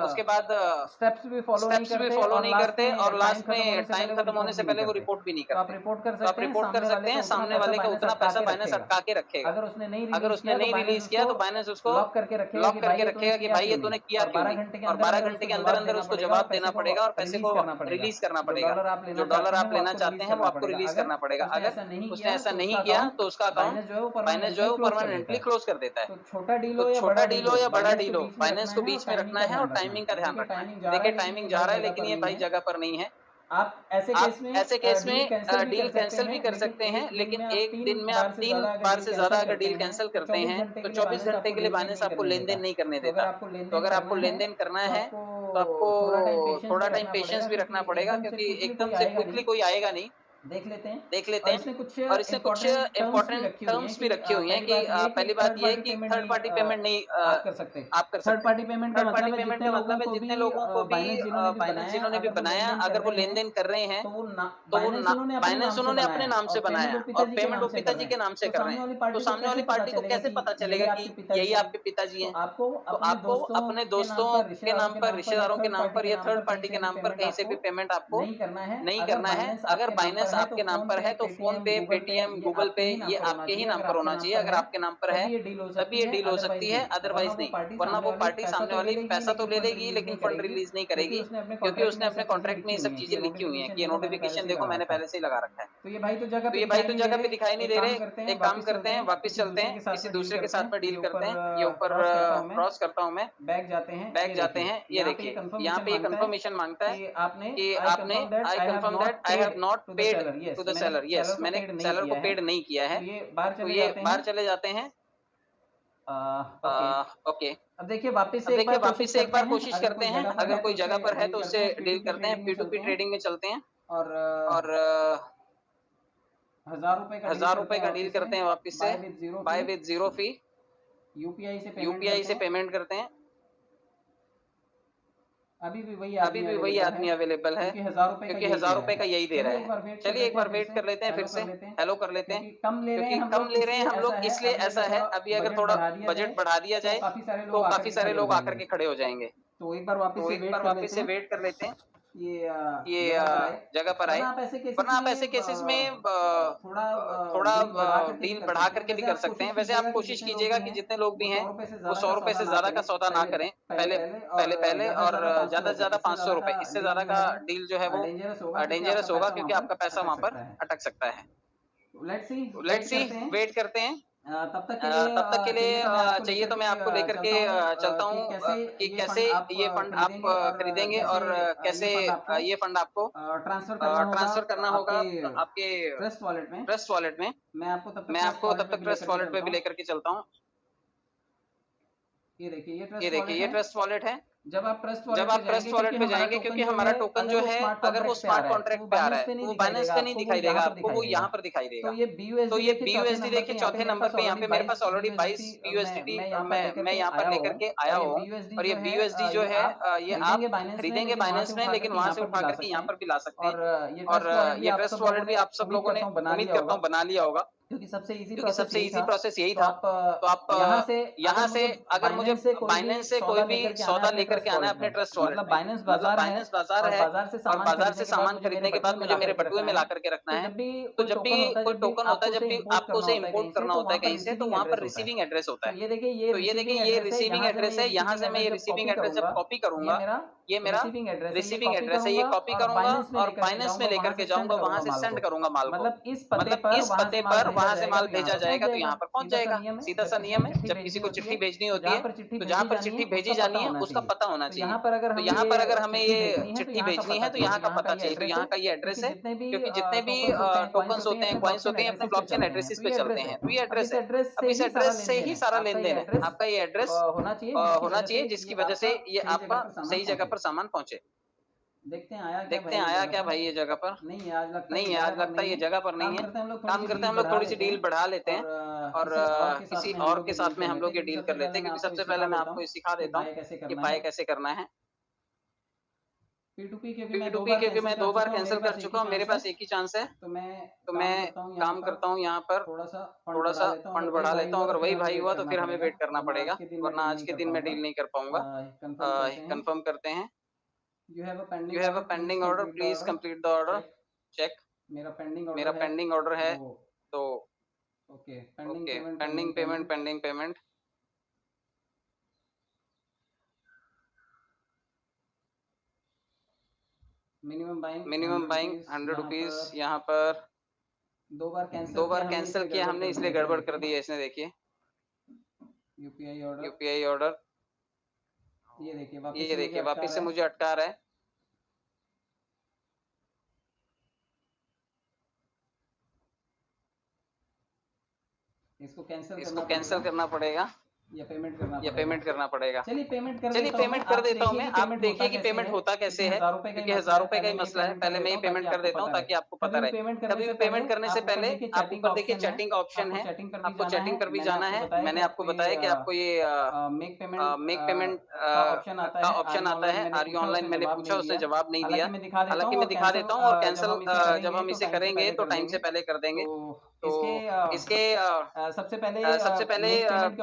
उसके बाद स्टेप्स भी फॉलो नहीं करते और लास्ट में टाइम खत्म होने से पहले वो रिपोर्ट भी नहीं करते। तो आप रिपोर्ट कर सकते हैं, सामने वाले का उतना पैसा बाइनेंस अटका के रखेगा। अगर उसने नहीं रिलीज किया तो बाइनेंस उसको लॉक करके रखेगा कि भाई ये तूने किया क्यों नहीं, और 12 घंटे के अंदर अंदर उसको जवाब देना पड़ेगा और पैसे को रिलीज करना पड़ेगा। जो डॉलर आप लेना चाहते हैं वो आपको रिलीज करना पड़ेगा। अगर उसने ऐसा नहीं किया तो उसका अकाउंट बाइनेंस जो है वो परमानेंटली क्लोज कर देता है। तो छोटा डील हो या बड़ा डील हो, बाइनेंस को बीच में रखना है और टाइमिंग का ध्यान रखना है। देखिए टाइमिंग जा रहा है, लेकिन ये भाई जगह पर नहीं है। आप ऐसे केस में डील कैंसिल भी कर सकते हैं, लेकिन एक दिन में आप 3 बार से ज्यादा अगर डील कैंसिल करते हैं तो 24 घंटे के लिए बाइनेंस आपको लेन देन नहीं करने देता। तो अगर आपको लेन देन करना है तो आपको थोड़ा टाइम पेशेंस भी रखना पड़ेगा, क्योंकि एकदम से क्विकली कोई आएगा नहीं। देख लेते हैं। और इसमें कुछ इम्पोर्टेंट टर्म्स भी रखी हुई हैं कि पहली बात ये है कि थर्ड पार्टी पेमेंट नहीं आप कर सकते। थर्ड पार्टी पेमेंट का मतलब है जितने लोगों को भी बाइनेंस जिन्होंने भी बनाया, अगर वो लेन देन कर रहे हैं तो वो बाइनेंस उन्होंने अपने नाम से बनाया और पेमेंट वो पिताजी के नाम से कर रहे हैं। तो सामने वाली पार्टी को कैसे पता चलेगा कि यही आपके पिताजी हैं? तो आपको अपने दोस्तों के नाम पर, रिश्तेदारों के नाम पर या थर्ड पार्टी के नाम पर कहीं से भी पेमेंट आपको नहीं करना है। अगर बाइनेंस आपके नाम पर है तो फोन पे, पेटीएम, गूगल पे ये आपके ही नाम पर होना चाहिए। अगर आपके नाम पर है तभी ये डील हो सकती है, अदरवाइज नहीं। वरना वो पार्टी सामने वाली पैसा तो ले लेगी लेकिन फंड रिलीज नहीं करेगी, क्योंकि उसने अपने कॉन्ट्रैक्ट में ये सब चीजें लिखी हुई हैं कि ये नोटिफिकेशन देखो मैंने पहले से ही लगा रखा है। तो ये भाई तो जगह पे दिखाई नहीं दे रहे। एक काम करते हैं, वापस चलते हैं, किसी दूसरे के साथ में डील करते हैं। ये ऊपर क्रॉस करता हूँ मैं, बैक जाते हैं। ये देखिए यहाँ पे ये कंफर्मेशन मांगता है कि आपने I confirm that I have not paid to the seller. Yes, मैंने सेलर को पेड नहीं किया है। तो ये बाहर चले जाते हैं। ओके, अब देखिए वापस से एक बार कोशिश करते हैं। अगर कोई जगह पर है तो उससे डील करते हैं। P2P ट्रेडिंग में चलते हैं और 1000 रुपए का डील करते हैं। वापस से buy with zero fee, UPI से पेमेंट करते हैं। अभी भी वही आदमी अवेलेबल है, क्योंकि 1000 रुपए का यही दे रहा है। चलिए एक बार वेट कर लेते हैं, फिर से हेलो कर लेते हैं, क्योंकि कम ले रहे हैं हम लोग, इसलिए ऐसा है। अभी अगर थोड़ा बजट बढ़ा दिया जाए तो काफी सारे लोग आकर के खड़े हो जाएंगे। तो एक बार वापस से वेट कर लेते हैं। ये जगह पर आए, वरना आप ऐसे केसेस में थोड़ा डील बढ़ा करके भी कर सकते हैं। वैसे आप कोशिश कीजिएगा कि जितने लोग भी हैं वो 100 रुपए से ज्यादा का सौदा ना करें पहले और ज्यादा से ज्यादा 500 रुपए, इससे ज्यादा का डील जो है वो डेंजरस होगा क्योंकि आपका पैसा वहां पर अटक सकता है। लेट्स सी, वेट करते हैं। तब तक के लिए चाहिए तो मैं आपको लेकर के चलता हूँ कि कैसे ये फंड आप खरीदेंगे और कैसे ये फंड आपको ट्रांसफर करना होगा आपके ट्रस्ट वॉलेट में। मैं आपको तब तक ट्रस्ट वॉलेट पे भी लेकर के चलता हूँ। ये देखिए ये ट्रस्ट वॉलेट है। जब आप ट्रस्ट वॉलेट पे जाएंगे क्योंकि हमारा टोकन जो है अगर वो स्मार्ट कॉन्ट्रैक्ट पे आ रहा है तो वो बाइनेंस पे नहीं दिखाई देगा आपको, वो यहाँ पर दिखाई देगा। तो ये BUSD देखिए चौथे नंबर पे यहाँ पे मेरे पास ऑलरेडी 22 BUSD मैं यहाँ पर लेकर के आया हूँ। और ये BUSD जो है ये आप खरीदेंगे बाइनेंस में, लेकिन वहां से उठा करके यहाँ पर भी ला सकते हैं। और ये ट्रस्ट वॉलेट भी आप सब लोगों ने उम्मीद करता हूँ बना लिया होगा, क्योंकि सबसे इजी प्रोसेस यही था। तो आप यहाँ से अगर मुझे बाइनेंस से कोई भी सौदा लेकर के आना है अपने ट्रस्ट वॉलेट में, बाइनेंस बाजार है और बाजार से सामान खरीदने के बाद मुझे मेरे बटुए में ला करके रखना है। तो जब भी कोई टोकन होता है, जब भी आपको उसे इंपोर्ट करना होता है कहीं से, तो वहां पर रिसीविंग एड्रेस होता है। तो ये देखिए ये रिसीविंग एड्रेस है। यहाँ से मैं ये रिसीविंग एड्रेस जब कॉपी करूंगा, ये मेरा रिसीविंग एड्रेस है, ये कॉपी करूंगा और बाइनेंस में लेकर के जाऊंगा, वहां से सेंड करूंगा माल को। मतलब इस पते पर वहां से माल भेजा जाएगा तो यहाँ पर पहुंच जाएगा। सीधा सा नियम है। जब किसी को चिट्ठी भेजनी होती है तो जहाँ पर चिट्ठी भेजी जानी है उसका पता होना चाहिए। तो यहाँ पर अगर हमें ये चिट्ठी भेजनी है तो यहाँ का पता चाहिए। तो यहाँ का ये एड्रेस है, क्योंकि जितने भी टोकन्स होते हैं, कॉइन्स होते हैं, अपने ब्लॉकचेन एड्रेसेस पे चलते हैं। तो ये एड्रेस है। अब इस एड्रेस से ही सारा लेन देन है। आपका ये एड्रेस होना चाहिए जिसकी वजह से ये आपका सही जगह पर सामान पहुंचे। देखते हैं आया क्या भाई ये जगह पर? नहीं, आज लगता है ये जगह पर नहीं है। काम करते हैं हम लोग थोड़ी सी डील बढ़ा लेते हैं और किसी और के साथ में हम लोग ये डील कर लेते हैं। क्योंकि सबसे पहले मैं आपको ये सिखा देता हूँ कि बाय कैसे करना है। P2P क्योंकि मैं 2 बार कैंसिल कर चुका हूँ, मेरे पास एक ही चांस है। तो मैं काम करता हूँ यहाँ पर, थोड़ा सा फंड बढ़ा लेता हूँ। अगर वही भाई हुआ तो फिर हमें वेट करना पड़ेगा, वरना आज के दिन में डील नहीं कर पाऊंगा। कंफर्म करते हैं। You have a pending order. Please complete the order. Check. मेरा पेंडिंग ऑर्डर है तो okay, pending payment. Minimum buying 100 rupees. यहाँ पर 2 बार कैंसिल किया हमने, इसलिए गड़बड़ कर दी है इसने। देखिए यूपीआई ऑर्डर, ये देखिए वापिस से मुझे अटका रहा है। इसको कैंसिल करना पड़ेगा या पेमेंट करना पड़ेगा। चलिए पेमेंट कर देता हूँ मैं। आप देखिए कि पेमेंट होता कैसे है, क्योंकि 1000 रुपए का ही मसला है। पहले मैं ही पेमेंट कर देता हूँ ताकि आपको पता रहे। कभी भी पेमेंट करने से पहले आप ऊपर देखिए चैटिंग का ऑप्शन है, आपको चैटिंग पर भी जाना है। मैंने आपको बताया कि आपको ये मेक पेमेंट का ऑप्शन आता है। आर यू ऑनलाइन मैंने पूछा, उसने जवाब नहीं दिया। हालांकि मैं दिखा देता हूँ और कैंसिल जब हम इसे करेंगे तो टाइम से पहले कर देंगे। तो इसके सबसे पहले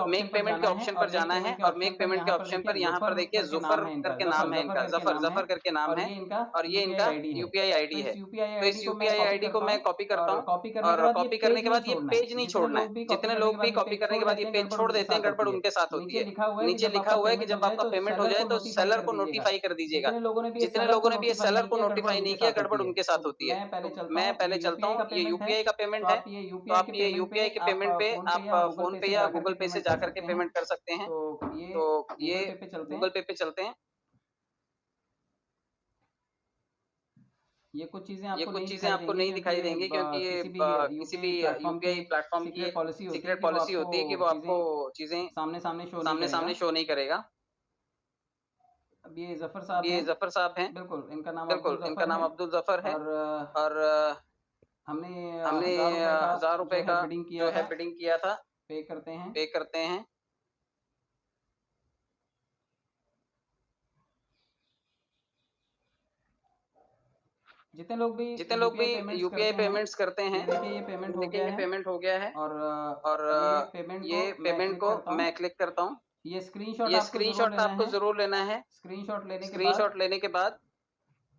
मेक पेमेंट के ऑप्शन पर जाना है और मेक पेमेंट के ऑप्शन पर यहाँ पर देखिए जुफर करके नाम है इनका, जफर करके नाम है और ये इनका यूपीआई आईडी है। तो इस यूपीआई आईडी को मैं कॉपी करता हूँ और कॉपी करने के बाद ये पेज नहीं छोड़ना है। जितने लोग भी कॉपी करने के बाद ये पेज छोड़ देते हैं, गड़बड़ उनके साथ होती है। नीचे लिखा हुआ है कि जब आपका पेमेंट हो जाए तो सेलर को नोटिफाई कर दीजिएगा। जितने लोगों ने भी ये सेलर को नोटिफाई नहीं किया, गड़बड़ उनके साथ होती है। मैं पहले चलता हूँ। ये यूपीआई का पेमेंट है, तो आप ये यूपीआई के पेमेंट पे आप फोन पे या गूगल पे से जाकर के पेमेंट कर सकते हैं। तो ये गूगल पे चलते हैं। ये कुछ चीजें आपको नहीं दिखाई देंगी क्योंकि ये किसी भी यूपीआई प्लेटफॉर्म की सीक्रेट पॉलिसी होती है कि वो आपको चीजें सामने शो नहीं करेगा। अब ये जफर साहब हैं। बिल्कुल इनका नाम अब्दुल जफर है और हमने 1000 रुपए का जो है बिडिंग किया था। पे करते हैं। जितने लोग भी यूपीआई पेमेंट्स करते हैं, देखिए ये पेमेंट हो गया है और ये पेमेंट को मैं क्लिक करता हूँ। ये स्क्रीनशॉट आपको जरूर लेना है। स्क्रीनशॉट लेने के बाद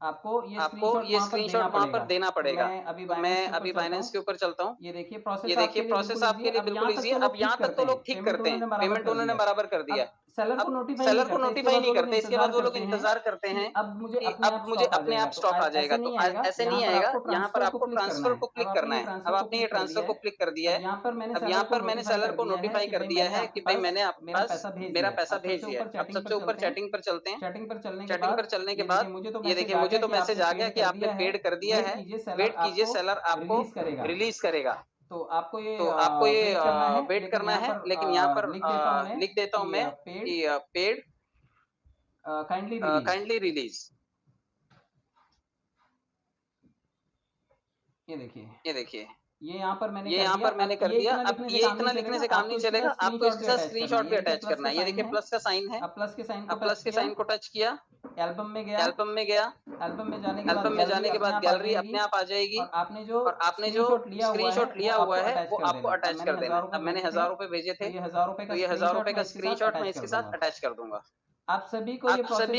आपको ये स्क्रीनशॉट वहां पर देना पड़ेगा। तो मैं अभी बाइनेंस के ऊपर चलता हूँ। ये देखिए ये देखिए प्रोसेस आपके लिए बिल्कुल इजी है। अब यहाँ तक तो लोग ठीक करते हैं, पेमेंट उन्होंने बराबर कर दिया। सेलर को सेलर को नोटिफाई नहीं करते, इसके बाद वो लोग इंतजार करते हैं अब मुझे कि अब मुझे अपने आप स्टॉक आ जाएगा। तो ऐसे नहीं आएगा, यहाँ पर आपको ट्रांसफर को क्लिक करना है। अब आपने ये ट्रांसफर को क्लिक कर दिया है। अब यहाँ पर मैंने सेलर को नोटिफाई कर दिया है कि भाई मैंने आपके पास मेरा पैसा भेज दिया है। अब सबसे ऊपर चैटिंग पर चलते हैं। चैटिंग पर चलने के बाद ये देखिए मुझे तो मैसेज आ गया कि आपने पेड कर दिया है, वेट कीजिए सेलर आपको रिलीज करेगा। तो आपको ये वेट करना है, लेकिन यहाँ पर लिख देता हूँ मैं कि पेड काइंडली रिलीज। ये देखिए ये देखिए ये यहाँ पर मैंने कर दिया। अब ये इतना लिखने से काम नहीं चलेगा, आपको इसके साथ स्क्रीनशॉट भी अटैच करना है। ये देखिए प्लस का साइन है, अब प्लस के साइन को टच किया, एल्बम में गया, एल्बम में जाने के बाद गैलरी अपने आप आ जाएगी। और आपने जो स्क्रीनशॉट लिया हुआ है वो आपको अटैच कर देना। अब मैंने 1000 रुपए भेजे थे, तो ये 1000 रुपए का स्क्रीनशॉट मैं इसके साथ अटैच कर दूंगा। आप सभी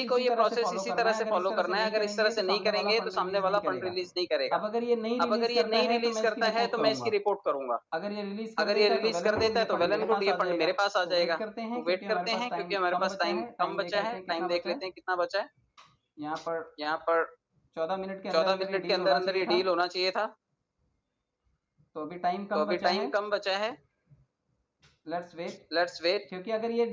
को ये प्रोसेस इसी तरह से फॉलो करना है। अगर इस तरह से नहीं करेंगे तो सामने वाला फंड रिलीज नहीं करेगा। अब अगर ये नहीं रिलीज करता है तो मैं इसकी रिपोर्ट करूंगा। अगर ये रिलीज कर देता है तो वेल एंड गुड, ये फंड मेरे पास आ जाएगा। वेट करते हैं क्योंकि हमारे पास टाइम कम बचा है। टाइम देख लेते हैं कितना बचा है। यहाँ पर 14 मिनट के अंदर ये डील होना चाहिए था। तो अभी टाइम कम बचा है। लेट्स वेट क्योंकि अगर ये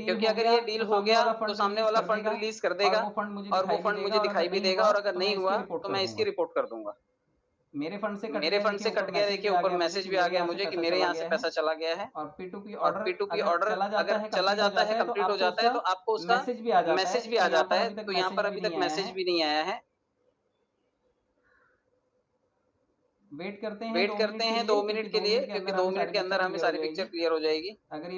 डील हो गया तो सामने वाला फंड रिलीज कर देगा और वो फंड मुझे दिखाई भी देगा। और अगर नहीं हुआ तो मैं इसकी रिपोर्ट कर दूंगा। मेरे फंड से कट गया, देखिए ऊपर मैसेज भी आ गया मुझे कि मेरे यहाँ से पैसा चला गया है। और P2P ऑर्डर अगर चला जाता है, कंप्लीट हो जाता है, तो आपको उसका मैसेज भी आ जाता है। तो यहाँ पर अभी तक मैसेज भी नहीं आया है। वेट करते हैं 2 मिनट के लिए, क्योंकि 2 मिनट के अंदर हमें सारी पिक्चर क्लियर हो जाएगी। अगर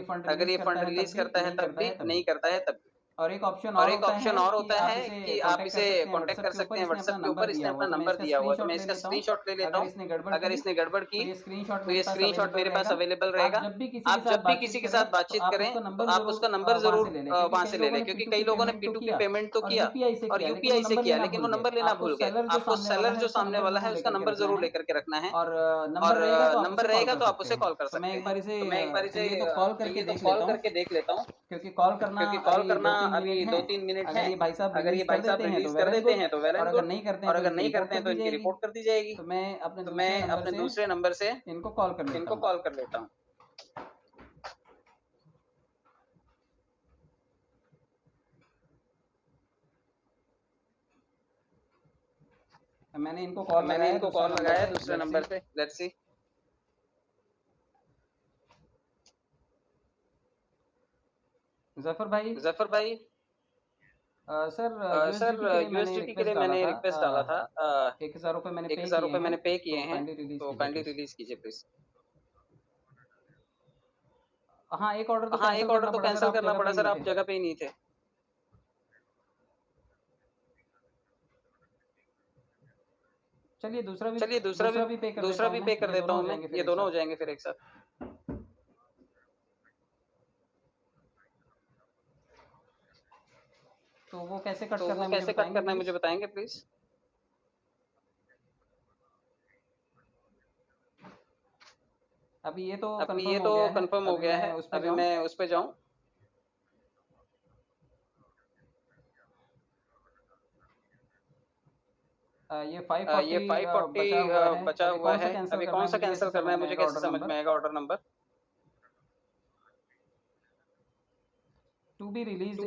ये फंड रिलीज करता है तब भी, नहीं करता है तब भी। और एक ऑप्शन और होता है कि आप इसे कांटेक्ट कर सकते हैं व्हाट्सएप के ऊपर। इसने अपना नंबर दिया हुआ है, तो मैं इसका स्क्रीनशॉट ले लेता हूँ। अगर इसने गड़बड़ की तो ये स्क्रीनशॉट मेरे पास अवेलेबल रहेगा। आप जब भी किसी के साथ बातचीत करें तो आप उसका नंबर जरूर वहां से ले लें, क्योंकि कई लोगों ने P2P पेमेंट तो किया और UPI से किया, लेकिन वो नंबर लेना भूल गए। आपको सेलर जो सामने वाला है उसका नंबर जरूर लेकर के रखना है। और नंबर रहेगा तो आप उसे कॉल कर सकते हैं। तो मैं एक बार इसे कॉल करके देख लेता हूँ, क्योंकि कॉल करना अभी 2-3 मिनट है। अगर ये भाई साहब रिलीज कर देते हैं तो वेल एंड गुड, और अगर नहीं करते हैं तो इनकी रिपोर्ट कर दी जाएगी। तो मैं अपने दूसरे नंबर से इनको कॉल कर लेता हूँ। मैंने इनको कॉल लगाया दूसरे नंबर से। Let's see. जफर भाई सर USDT के लिए मैंने रिक्वेस्ट डाला था। 1000 रुपए मैंने पे किए हैं, तो काइंडली रिलीज कीजिए प्लीज। हाँ, एक ऑर्डर तो कैंसिल करना पड़ा सर, आप जगह पे ही नहीं थे। चलिए दूसरा भी पे कर देता हूँ मैं। ये दोनों हो जाएंगे फिर एक साथ। तो वो कैसे कट करना है मुझे बताएंगे प्लीज। अभी ये तो कंफर्म हो गया है। अभी मैं उस पे जाऊं। ये 540 बचा हुआ है। अभी कौन सा कैंसिल करना है मुझे कैसे समझ में आएगा order number? To be release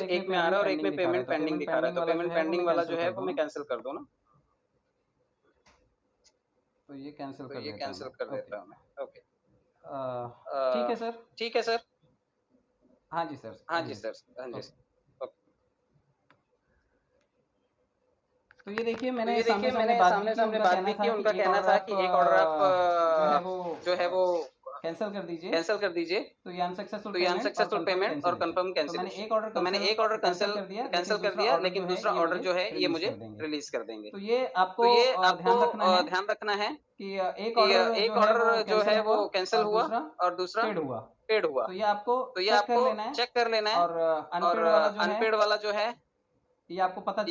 एक में आ रहा है और एक में पेमेंट पेंडिंग दिखा रहा है। तो पेमेंट पेंडिंग वाला जो है वो मैं कैंसिल कर दूं ना। तो ये कैंसिल कर देता हूं मैं। ओके, ठीक है सर। हाँ जी सर। तो ये देखिए मैंने सामने बात भी की। उनका कहना था कि एक ऑर्डर आप जो है वो कैंसिल कर दीजिए। तो ये अनसक्सेसफुल पेमेंट और कंफर्म कैंसिलेशन। तो मैंने एक ऑर्डर कैंसिल कर दिया, लेकिन दूसरा ऑर्डर जो है ये मुझे रिलीज कर देंगे। तो ये आपको ध्यान रखना है कि एक ऑर्डर जो है वो कैंसिल हुआ और दूसरा पेड हुआ। तो ये आपको चेक कर लेना है। और अनपेड वाला जो है ये आपको पता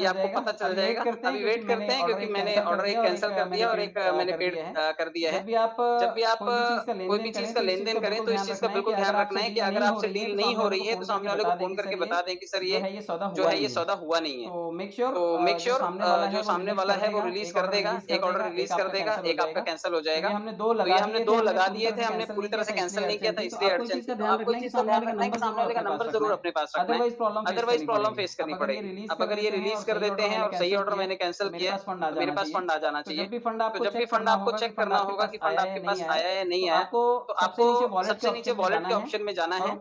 चल जाएगा। अभी वेट करते हैं क्योंकि मैंने ऑर्डर एक कैंसिल कर दिया और एक मैंने पेड कर दिया है। जब भी आप कोई भी चीज का लेन देन करें तो इस चीज का बिल्कुल ध्यान रखना है कि अगर आपसे डील नहीं हो रही है तो सामने वाले को फोन करके बता दें कि सर ये जो है ये सौदा हुआ नहीं है। तो मेक श्योर जो सामने वाला है वो रिलीज कर देगा, एक ऑर्डर रिलीज कर देगा, एक आपका कैंसिल हो जाएगा। तो ये हमने 2 लगा दिए थे, हमने पूरी तरह से कैंसिल नहीं किया था, इसलिए अड़चन थी। तो आपको इस चीज का ध्यान रखना है कि सामने वाले का नंबर जरूर अपने पास रखना है, अदरवाइज प्रॉब्लम फेस करनी पड़ेगी। अब अगर ये रिलीज कर देते हैं और सही ऑर्डर मैंने कैंसिल किया तो मेरे पास फंड आ जाना चाहिए। तो जब भी फंड आपको चेक करना होगा कि फंड आपके पास आया है नहीं आया, तो आपको सबसे नीचे वॉलेट के ऑप्शन में जाना है और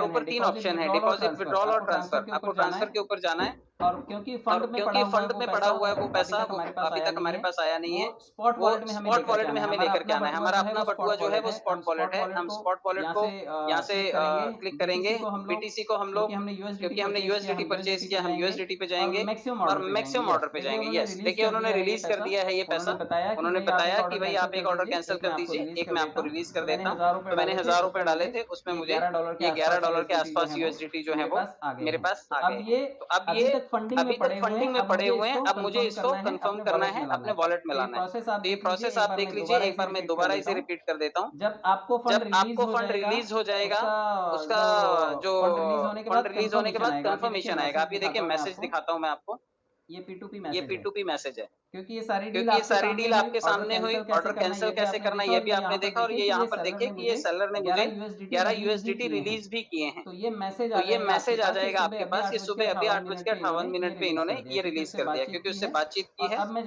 ऊपर 3 ऑप्शन है, डिपॉजिट, विड्रॉल और ट्रांसफर। आपको ट्रांसफर के ऊपर जाना है और क्योंकि फंड में पड़ा हुआ है वो पैसा वो अभी तक हमारे पास आया नहीं है, वो स्पॉट वॉलेट में हमें लेकर के आना है। हमारा अपना बटुआ जो है वो स्पॉट वॉलेट है। हम स्पॉट वॉलेट को यहाँ से क्लिक करेंगे, बीटीसी को हम लोग क्योंकि हमने यूएसडीटी परचेज किया, हम यूएसडीटी पे जाएंगे और मैक्सिमम ऑर्डर पे जाएंगे। यस, देखिए उन्होंने रिलीज कर दिया है ये पैसा। उन्होंने बताया कि भाई आप एक ऑर्डर कैंसिल कर दीजिए, एक मैं आपको रिलीज कर देता हूँ। तो मैंने ₹1000 डाले थे, उसमें मुझे ये $11 के आसपास यूएसडीटी जो है वो मेरे पास आ गए। तो अब ये अभी तक फंडिंग में पड़े हुए हैं, अब मुझे इसको कंफर्म करना है, अपने वॉलेट में लाना है। तो ये प्रोसेस आप देख लीजिए, एक बार मैं दोबारा इसे रिपीट कर देता हूँ। जब आपको फंड रिलीज हो जाएगा, उसका जो फंड रिलीज होने के बाद कंफर्मेशन आएगा। आप ये देखिए मैसेज दिखाता हूँ मैं आपको, ये ये P2P मैसेज है। क्योंकि ये सारी डील आपके सामने हुई। ऑर्डर कैंसिल कैसे करना ये भी आपने देखा, और ये यहाँ पर देखिए कि ये सेलर ने मुझे 11 USDT रिलीज भी किए हैं। तो ये मैसेज आ जाएगा आपके पास कि सुबह अभी 8:58 पे इन्होंने ये रिलीज कर दिया, क्योंकि उससे बातचीत की है। अब मैं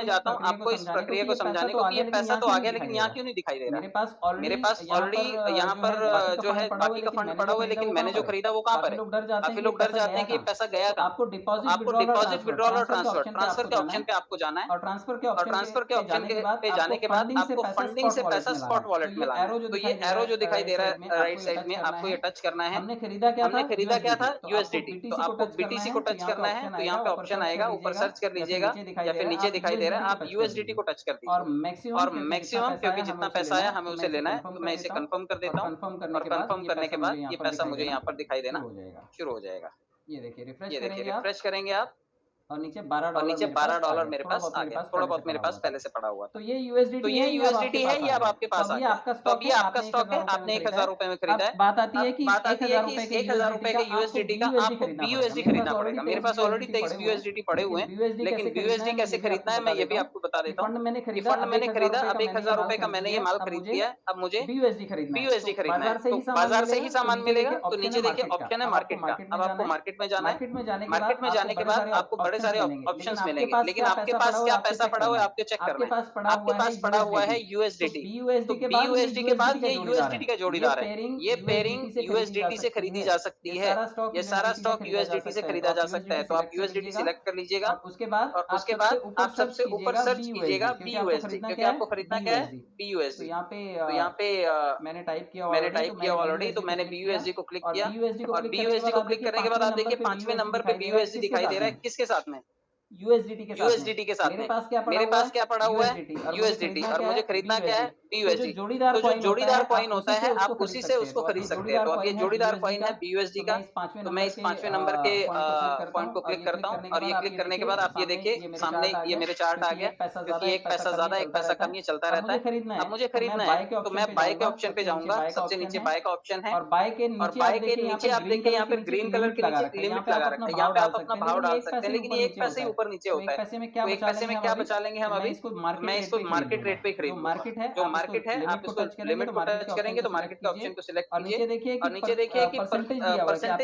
जाता हूँ आपको इस प्रक्रिया को समझाने को कि ये पैसा तो आ गया, लेकिन यहाँ क्यों नहीं दिखाई दे रहा। मेरे पास ऑलरेडी यहाँ पर जो है बाकी का फंड पड़ा हुआ है, लेकिन मैंने जो खरीदा वो कहाँ पर है। काफी लोग डर जाते हैं कि ये पैसा गया था। आपको डिपॉजिट, विड्रॉल और ट्रांसफर के ऑप्शन पे आपको जाना है और ट्रांसफर के ऑप्शन पे जाने के बाद आपको फंडिंग से पैसा स्पॉट वॉलेट में लाना है। तो ये एरो जो दिखाई दे रहा है राइट साइड में, आपको ये टच करना है। हमने खरीदा क्या था यूएसडीटी। तो आपको बीटीसी को टच करना है। तो यहाँ पे ऑप्शन आएगा, ऊपर सर्च कर लीजिएगा या फिर नीचे दिखाई दे रहा है, आप यूएसडीटी को टच कर दीजिए। और मैक्सिमम क्योंकि जितना पैसा आया हमें उसे लेना है, तो मैं इसे कंफर्म कर देता हूँ। और कंफर्म करने के बाद ये पैसा मुझे यहाँ पर दिखाई देना शुरू हो जाएगा। ये देखिए रिफ्रेश करेंगे आप, और नीचे $12 मेरे पास आ गया। थोड़ा बहुत मेरे पास पहले से पड़ा हुआ। तो ये यूएसडीटी है, ये अब आपके पास आ गया। तो अब ये आपका स्टॉक है, आपने ₹1000 में खरीदा है। बात आती है कि ₹1000 के यूएसडीटी का आपको BUSD खरीदना पड़ेगा। मेरे पास ऑलरेडी 23 BUSD पड़े हुए हैं, लेकिन BUSD कैसे खरीदना है मैं ये भी आपको बता देता हूँ। फंड मैंने खरीदा, अब ₹1000 का मैंने ये माल खरीद लिया। अब मुझे BUSD खरीदना है। तो बाजार से ही सामान मिलेगा। तो नीचे देखिए ऑप्शन है मार्केट का। अब आपको मार्केट में जाना है। मार्केट में जाने के बाद आपको बड़े सारे ऑप्शन मिलेंगे, लेकिन आपके पास क्या पैसा पड़ा हुआ है आपको चेक करना है। आपके पास पड़ा हुआ है यूएसडीटी। तो BUSD के बाद ये यूएसडीटी का जोड़ीदार है। ये पेयरिंग यूएसडीटी से खरीदी जा सकती है। ये सारा स्टॉक यूएसडीटी से खरीदा जा सकता है। तो आप यूएसडीटी सिलेक्ट कर लीजिएगा। उसके बाद आप सबसे ऊपर सर्च कीजिएगा BUSD, क्योंकि आपको खरीदना क्या है BUSD। तो यहाँ पे मैंने टाइप किया ऑलरेडी। तो मैंने BUSD को क्लिक किया, और BUSD को क्लिक करने के बाद आप देखिए 5वें नंबर पे BUSD दिखाई दे रहा है। किसके साथ में? यूएसडीटी के साथ मेरे पास क्या पड़ा हुआ है यूएसडीटी। और मुझे खरीदना क्या है BUSD। तो जो जोड़ीदार कॉइन होता है आप उसी से उसको खरीद सकते हैं। तो अब ये जोड़ीदार कॉइन है BUSD का। तो मैं इस 5वें नंबर के पॉइंट को क्लिक करता हूँ, और ये क्लिक करने के बाद आप ये देखिए सामने ये मेरे चार्ट आ गया, क्योंकि एक पैसा ज्यादा एक पैसा कम ये चलता रहता है। अब मुझे खरीदना है, तो मैं बाय के ऑप्शन पे जाऊंगा। सबसे नीचे बाय का ऑप्शन है, और बाय के नीचे आप देखिए यहाँ पे ग्रीन कलर के नीचे लिमिट लगा रखा है। यहाँ पे आप अपना भाव डाल सकते हैं, लेकिन ये एक पैसे ऊपर नीचे होता है। एक पैसे में क्या बचा लेंगे हम अभी? मैं इसको मार्केट रेट पे खरीदूंगा। जो मार्केट है आप इसको लिमिट को टच करेंगे तो मार्केट के ऑप्शन को सिलेक्ट कीजिए, और नीचे देखिए कि परसेंटेज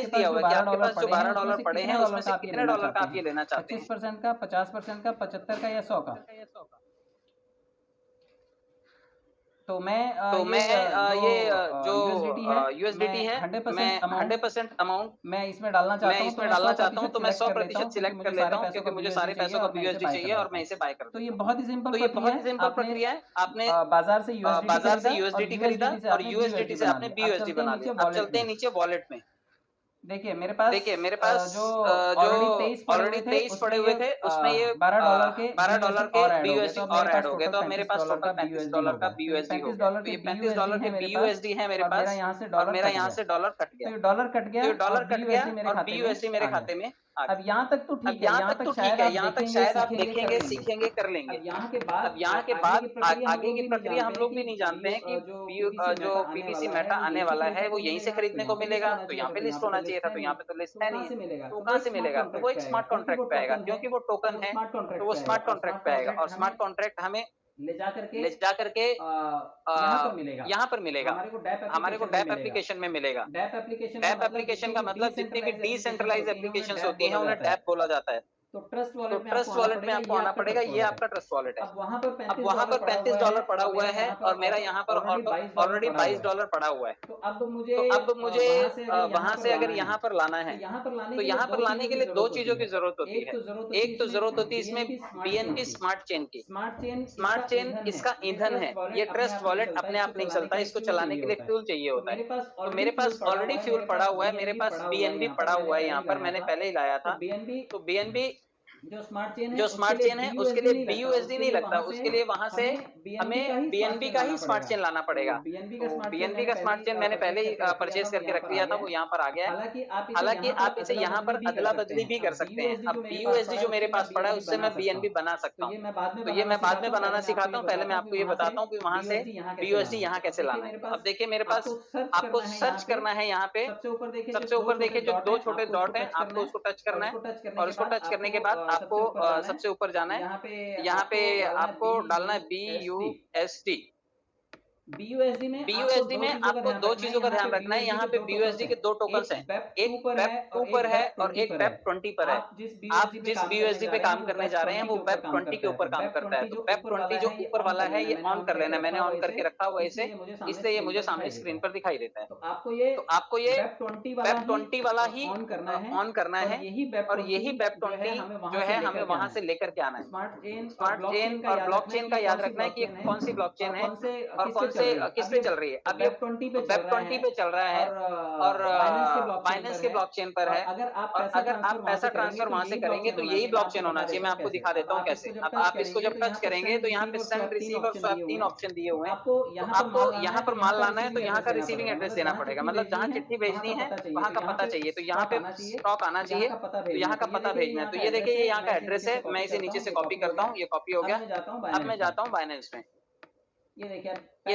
दिया हुआ है कि आपके पास जो $12 पड़े हैं उसमें से कितने डॉलर का आप ये लेना चाहते हैं। 25% का, 50% का, 75 का या 100 का। तो मैं ये जो USDT है, मैं 100% अमाउंट मैं इसमें डालना चाहता हूँ। तो मैं 100% सिलेक्ट कर लेता हूँ, क्योंकि मुझे सारे पैसों का BUSD चाहिए और मैं इसे बाय करता हूँ। तो ये बहुत ही सिंपल प्रक्रिया है। आपने बाजार से USDT खरीदा और USDT से आपने BUSD बना लिया। अब चलते हैं नीचे वॉलेट में। देखिए मेरे पास जो ऑलरेडी 23 पड़े हुए थे उसमें ये $12 के BUSD और ऐड हो गए। तो अब मेरे पास टोटल $35 का BUSD हो गया। तो ये $35 के BUSD है मेरे पास, और मेरा यहाँ से डॉलर कट गया। डॉलर कट गया और BUSD मेरे खाते में अब यहाँ तक तो ठीक है, यहाँ तक शायद आप देखेंगे, सीखेंगे, कर लेंगे। अब यहाँ के बाद आगे की प्रक्रिया हम लोग भी नहीं जानते हैं कि जो पीवीसी मेटा आने वाला है वो यहीं से खरीदने को मिलेगा, तो यहाँ पे लिस्ट होना चाहिए था, तो यहाँ पे तो लिस्ट है नहीं है, तो कहाँ से मिलेगा? तो वो एक स्मार्ट कॉन्ट्रैक्ट पे आएगा, क्योंकि वो टोकन है तो वो स्मार्ट कॉन्ट्रैक्ट पे आएगा, और स्मार्ट कॉन्ट्रैक्ट हमें ले जा करके यहाँ पर मिलेगा, हमारे को डैप एप्लीकेशन एप्लीकेशन में मिलेगा। डैप डैप एप्लीकेशन का मतलब जितनी भी डिसेंट्रलाइज एप्लीकेशंस होती हैं उन्हें डैप बोला जाता है। तो ट्रस्ट तो ट्रस्ट वॉलेट में आपको आना पड़ेगा, ये आपका ट्रस्ट वॉलेट है। अब वहाँ पर $35 पड़ा हुआ है और मेरा यहाँ पर ऑलरेडी $22 पड़ा हुआ है। तो अब मुझे वहाँ से अगर यहाँ पर लाना है, तो यहाँ पर लाने के लिए दो चीजों की जरूरत होती है। एक तो जरूरत होती है इसमें BNB स्मार्ट चेन की। स्मार्ट चेन इसका ईंधन है, ये ट्रस्ट वॉलेट अपने आप नहीं चलता, इसको चलाने के लिए फ्यूल चाहिए होता है। तो मेरे पास ऑलरेडी फ्यूल पड़ा हुआ है, मेरे पास BNB पड़ा हुआ है यहाँ पर, मैंने पहले ही लाया था। तो BNB जो स्मार्ट चेन है उसके लिए BUSD नहीं लगता, उसके लिए वहां से हमें BNB का ही स्मार्ट चेन लाना पड़ेगा। BNB का स्मार्ट चेन मैंने पहले ही परचेज करके रख लिया था, वो यहाँ पर आ गया है। हालांकि आप इसे यहाँ पर अदला बदली भी कर सकते हैं। अब BUSD जो मेरे पास पड़ा है उससे मैं BNB बना सकता हूँ, तो ये मैं बाद में बनाना सिखाता हूँ। पहले मैं आपको ये बताता हूँ कि वहां से BUSD यहाँ कैसे लाना है। अब देखिए मेरे पास, आपको सर्च करना है यहाँ पे, सबसे ऊपर देखिए जो दो छोटे डॉट है, आपको उसको टच करना है, और उसको टच करने के बाद आपको सबसे ऊपर जाना है। यहाँ पे आपको डालना है BUSD। BUSD में आपको दो चीजों का ध्यान रखना है। यहाँ पे BUSD के दो टोकन्स हैं, एक BEP2 पर है और एक BEP20 पर है। आप जिस BUSD पे काम करने जा रहे हैं वो BEP20 के ऊपर काम करता है। तो BEP20 जो ऊपर वाला है ये ऑन कर लेना, मैंने ऑन करके रखा हुआ है इसे, इसलिए ये मुझे सामने स्क्रीन पर दिखाई देता है। तो आपको ये BEP20 वाला ही ऑन करना है, और यही BEP20 जो है हमें वहां से लेकर के आना है। स्मार्ट चेन और ब्लॉकचेन का याद रखना है कि कौन सी ब्लॉकचेन है और कौन से किस पे चल रही है। अब ये BEP20 पे चल रहा है और बाइनेंस के ब्लॉकचेन पर है। और अगर आप पैसा ट्रांसफर वहां से करेंगे तो यही ब्लॉकचेन होना चाहिए। मैं आपको दिखा देता हूँ कैसे। अब आप इसको जब टच करेंगे तो यहाँ पे सेंड, रिसीव और स्वैप 3 ऑप्शन दिए हुए हैं। तो आपको यहाँ पर माल लाना है तो यहाँ का रिसीविंग एड्रेस देना पड़ेगा, मतलब जहाँ चिट्ठी भेजनी है वहाँ का पता चाहिए। तो यहाँ पे स्टॉक आना चाहिए, तो यहाँ का पता भेजना है। तो ये देखिए ये यहाँ का एड्रेस है, मैं इसे नीचे से कॉपी करता हूँ, ये कॉपी हो गया। अब मैं जाता हूँ बाइनेंस में। ये